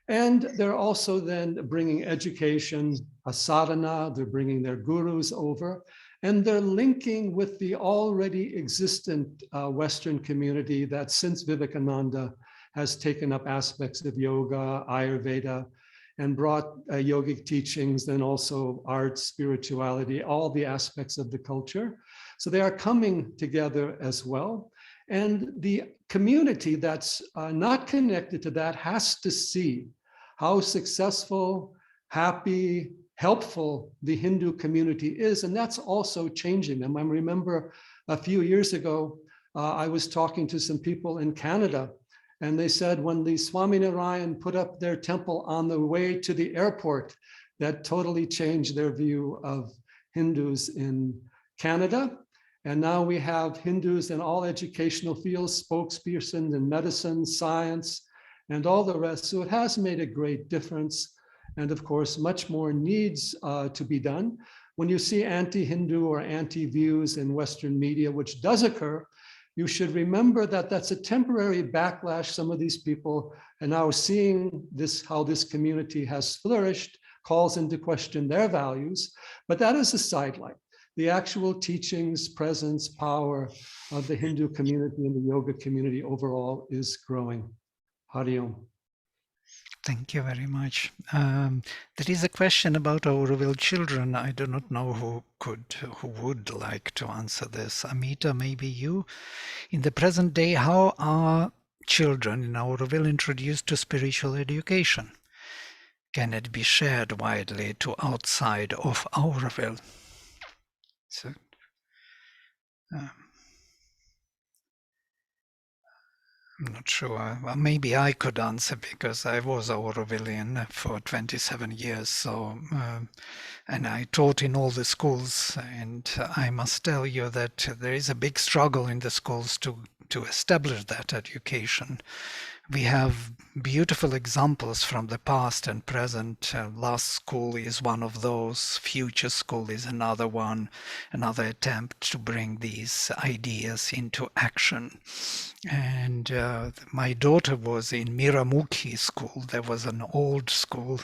And they're also then bringing education, a sadhana, they're bringing their gurus over, and they're linking with the already existent Western community that since Vivekananda has taken up aspects of yoga, Ayurveda, and brought yogic teachings, and also art, spirituality, all the aspects of the culture. So they are coming together as well. And the community that's not connected to that has to see how successful, happy, helpful the Hindu community is. And that's also changing them. I remember a few years ago, I was talking to some people in Canada, and they said when the Swaminarayan put up their temple on the way to the airport, that totally changed their view of Hindus in Canada. And now we have Hindus in all educational fields, spokespersons in medicine, science, and all the rest. So it has made a great difference. And of course, much more needs to be done. When you see anti-Hindu or anti-views in Western media, which does occur, you should remember that that's a temporary backlash. Some of these people are now seeing this, how this community has flourished, calls into question their values, but that is a sidelight. The actual teachings, presence, power of the Hindu community and the yoga community overall is growing. Hari Om. Thank you very much. There is a question about Auroville children. I do not know who would like to answer this. Ameeta, maybe you. In the present day, how are children in Auroville introduced to spiritual education? Can it be shared widely to outside of Auroville? So, I'm not sure. Well, maybe I could answer because I was Aurovillian for 27 years. So, and I taught in all the schools. And I must tell you that there is a big struggle in the schools to establish that education. We have beautiful examples from the past and present. Last school is one of those. Future school is another one, another attempt to bring these ideas into action. And my daughter was in Miramukhi school. There was an old school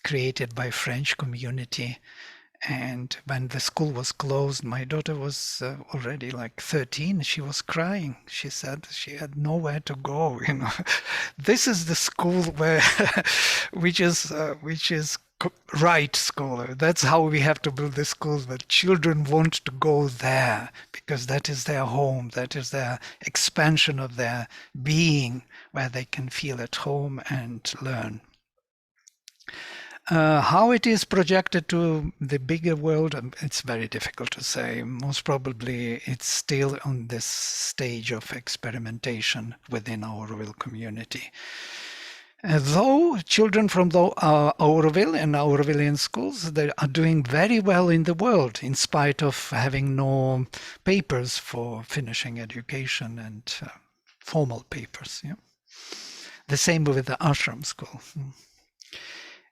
created by French community. And when the school was closed, my daughter was already like 13. She was crying. She said she had nowhere to go. You know, this is the school where, which is right school. That's how we have to build the schools. That children want to go there because that is their home. That is their expansion of their being, where they can feel at home and learn. How it is projected to the bigger world, it's very difficult to say. Most probably it's still on this stage of experimentation within our Auroville community. Though children from the Auroville and Aurovillian schools, they are doing very well in the world in spite of having no papers for finishing education and formal papers. Yeah? The same with the ashram school.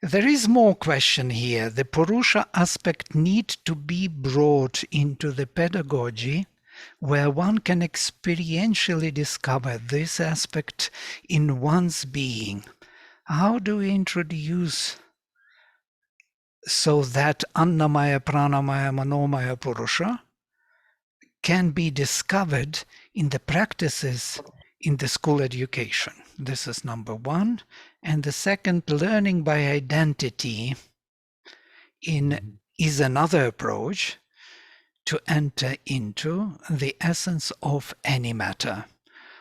There is more question here. The Purusha aspect needs to be brought into the pedagogy where one can experientially discover this aspect in one's being. How do we introduce so that Annamaya, Pranamaya, Manomaya Purusha can be discovered in the practices in the school education? This is number one. And the second, learning by identity is another approach to enter into the essence of any matter.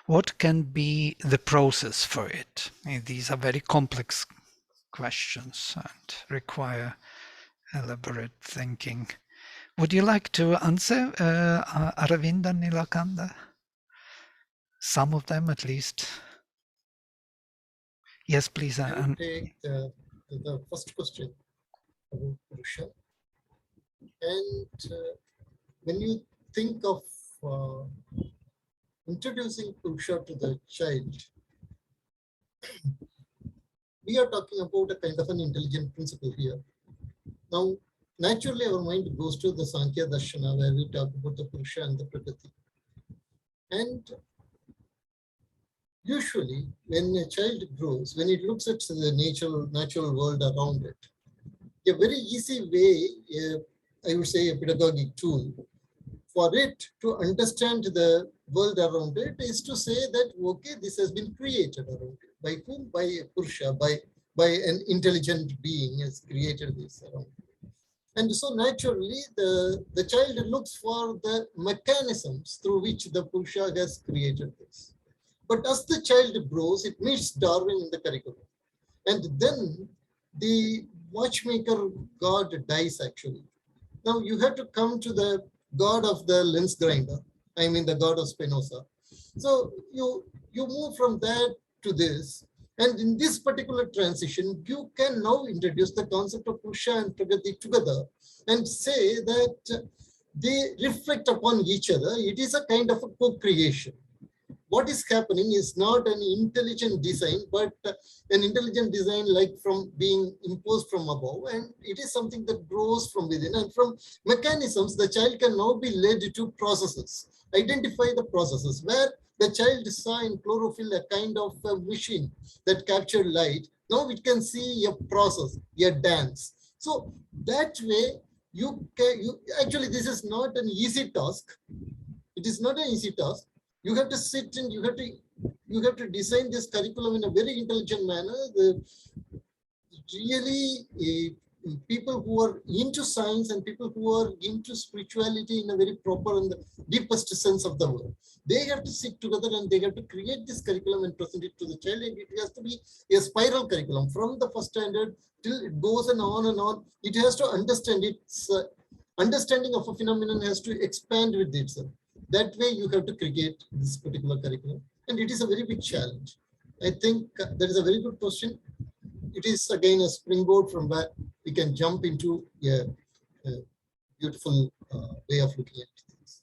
What can be the process for it? These are very complex questions and require elaborate thinking. Would you like to answer, Aravindan, Neelakandan? Some of them at least. Yes, please. I will take the first question about Purusha. And when you think of introducing Purusha to the child, we are talking about a kind of an intelligent principle here. Now, naturally, our mind goes to the Sankhya Darshana, where we talk about the Purusha and the Prakriti. And usually, when a child grows, when it looks at the natural world around it, a very easy way, I would say a pedagogic tool, for it to understand the world around it is to say that, okay, this has been created around it. By whom? By a Purusha, by an intelligent being has created this around it. And so naturally, the child looks for the mechanisms through which the Purusha has created this. But as the child grows, it meets Darwin in the curriculum. And then the watchmaker god dies actually. Now you have to come to the god of the lens grinder, I mean the god of Spinoza. So you move from that to this. And in this particular transition, you can now introduce the concept of Purusha and Prakriti together and say that they reflect upon each other. It is a kind of a co-creation. What is happening is not an intelligent design, but an intelligent design like from being imposed from above. And it is something that grows from within. And from mechanisms, the child can now be led to processes. Identify the processes where the child saw in chlorophyll a kind of a machine that captured light. Now it can see a process, a dance. So that way, actually, this is not an easy task. It is not an easy task. You have to sit and you have to design this curriculum in a very intelligent manner. People who are into science and people who are into spirituality in a very proper and the deepest sense of the word, they have to sit together and they have to create this curriculum and present it to the child. And it has to be a spiral curriculum from the first standard till it goes and on and on. It has to understand its understanding of a phenomenon has to expand with itself. That way you have to create this particular curriculum. And it is a very big challenge. I think that is a very good question. It is again a springboard from where we can jump into a beautiful way of looking at things.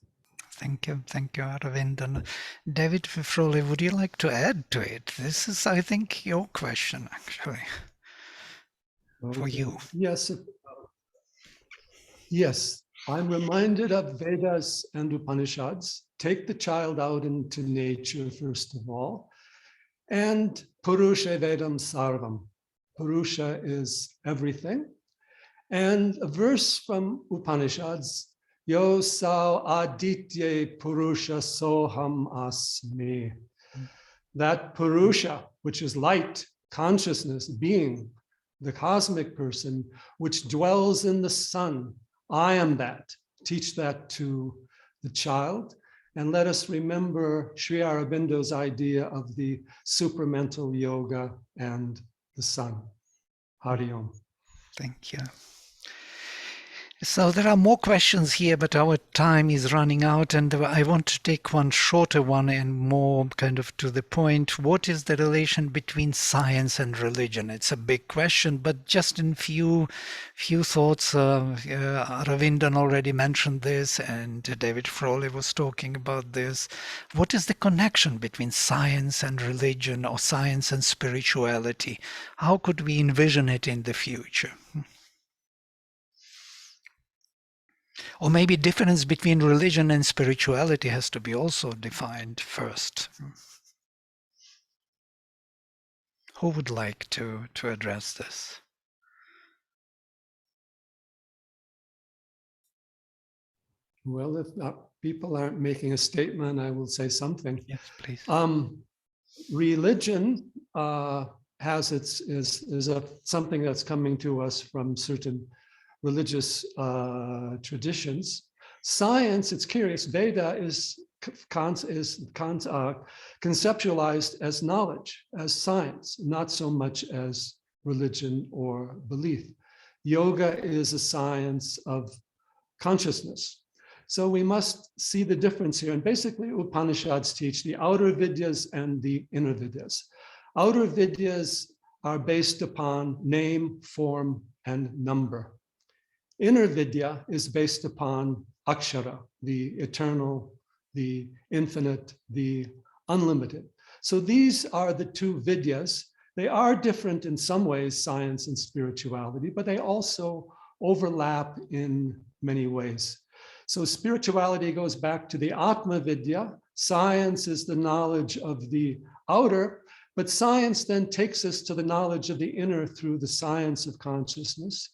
Thank you, Aravindan. David Frawley, would you like to add to it? This is, I think, your question, actually, for you. Yes. Yes. I'm reminded of Vedas and Upanishads. Take the child out into nature, first of all. And Purusha Vedam Sarvam. Purusha is everything. And a verse from Upanishads, Yo sao aditye Purusha soham asmi. That Purusha, which is light, consciousness, being, the cosmic person, which dwells in the sun, I am that. Teach that to the child. And let us remember Sri Aurobindo's idea of the supramental yoga and the sun. Hari Om. Thank you. So there are more questions here, but our time is running out, and I want to take one shorter one and more kind of to the point. What is the relation between science and religion? It's a big question, but just in few thoughts. Aravindan already mentioned this, and David Frawley was talking about this. What is the connection between science and religion, or science and spirituality? How could we envision it in the future? Or maybe difference between religion and spirituality has to be also defined first. Who would like to address this? Well, if people aren't making a statement, I will say something. Yes, please. Religion has something that's coming to us from certain religious traditions. Science, it's curious, Veda is conceptualized as knowledge, as science, not so much as religion or belief. Yoga is a science of consciousness. So we must see the difference here. And basically, Upanishads teach the outer vidyas and the inner vidyas. Outer vidyas are based upon name, form, and number. Inner Vidya is based upon Akshara, the eternal, the infinite, the unlimited. So these are the two Vidyas. They are different in some ways, science and spirituality, but they also overlap in many ways. So spirituality goes back to the Atma Vidya. Science is the knowledge of the outer, but science then takes us to the knowledge of the inner through the science of consciousness.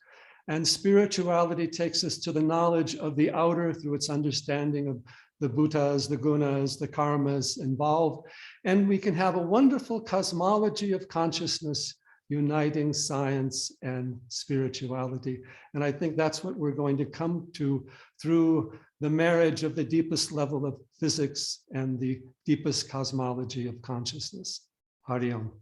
And spirituality takes us to the knowledge of the outer through its understanding of the bhutas, the gunas, the karmas involved. And we can have a wonderful cosmology of consciousness uniting science and spirituality. And I think that's what we're going to come to through the marriage of the deepest level of physics and the deepest cosmology of consciousness. Hari Om.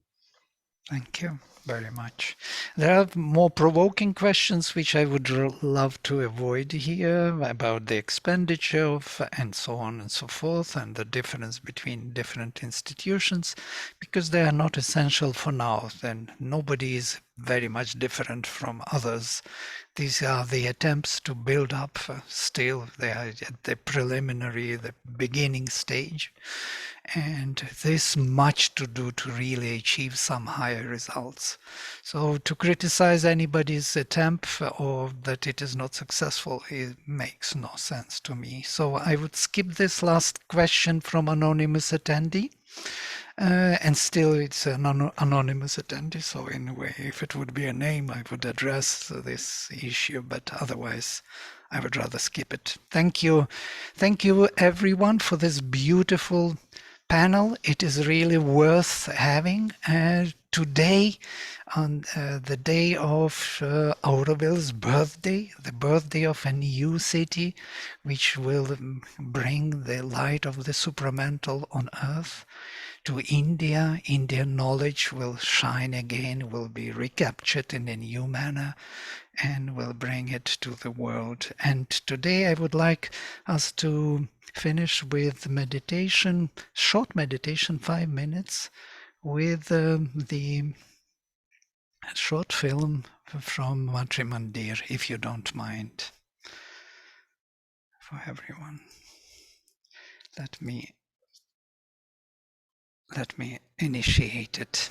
Thank you very much. There are more provoking questions which I would love to avoid here about the expenditure of and so on and so forth, and the difference between different institutions, because they are not essential for now. Then nobody is very much different from others. These are the attempts to build up. Still, they are at the preliminary, the beginning stage. And there's much to do to really achieve some higher results. So to criticize anybody's attempt or that it is not successful, it makes no sense to me. So I would skip this last question from anonymous attendee. And still it's an anonymous attendee, so in a way, if it would be a name, I would address this issue, but otherwise I would rather skip it. Thank you. Thank you everyone for this beautiful panel. It is really worth having. Today, on the day of Auroville's birthday, the birthday of a new city, which will bring the light of the supramental on earth to India. Indian knowledge will shine again, will be recaptured in a new manner, and will bring it to the world. And today I would like us to finish with meditation, short meditation, 5 minutes, with the short film from Matrimandir, if you don't mind, for everyone. Let me initiate it.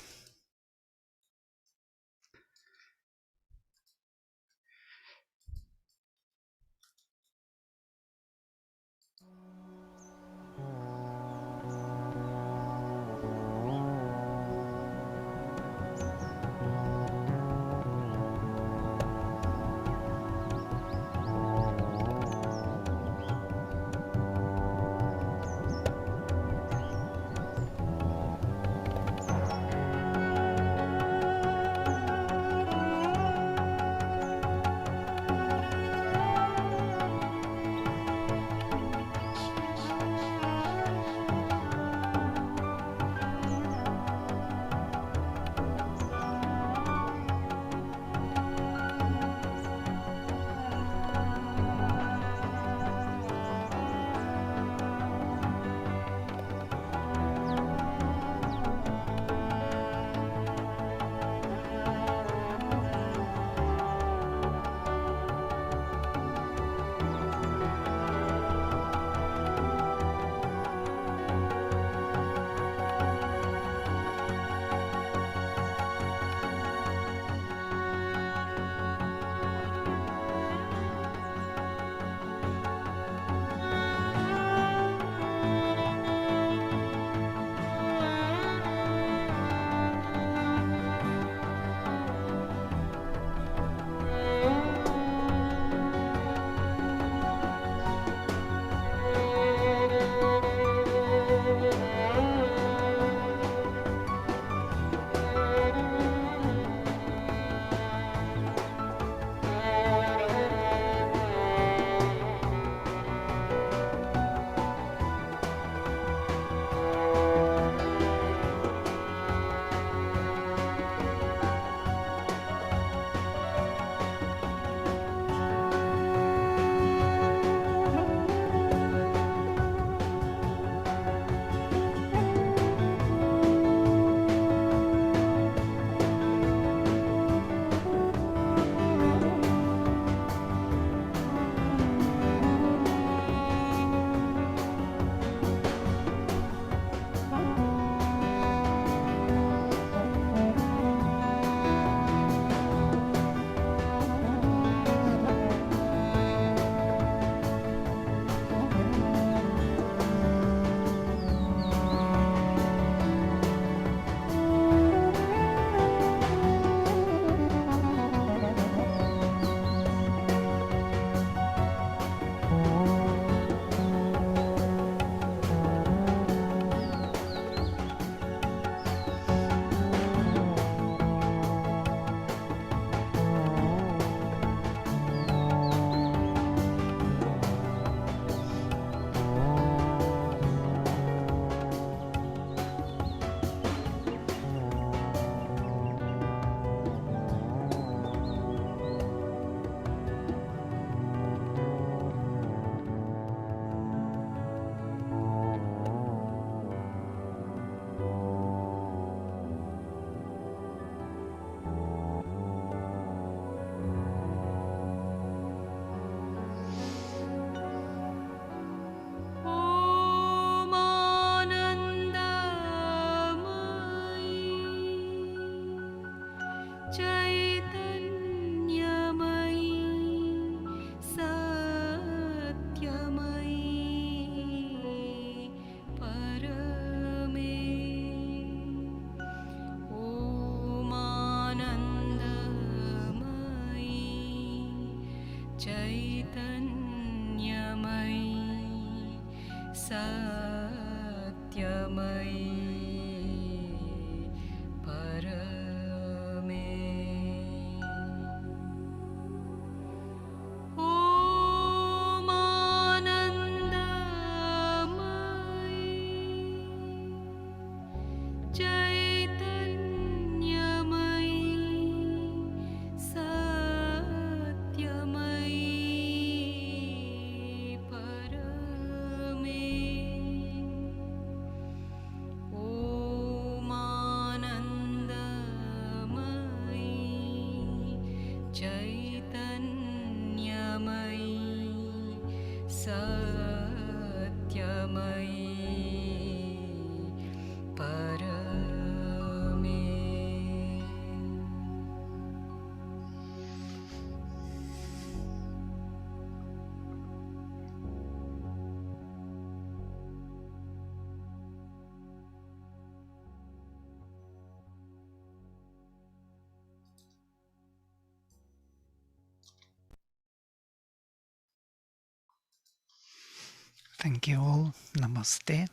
Thank you all. Namaste.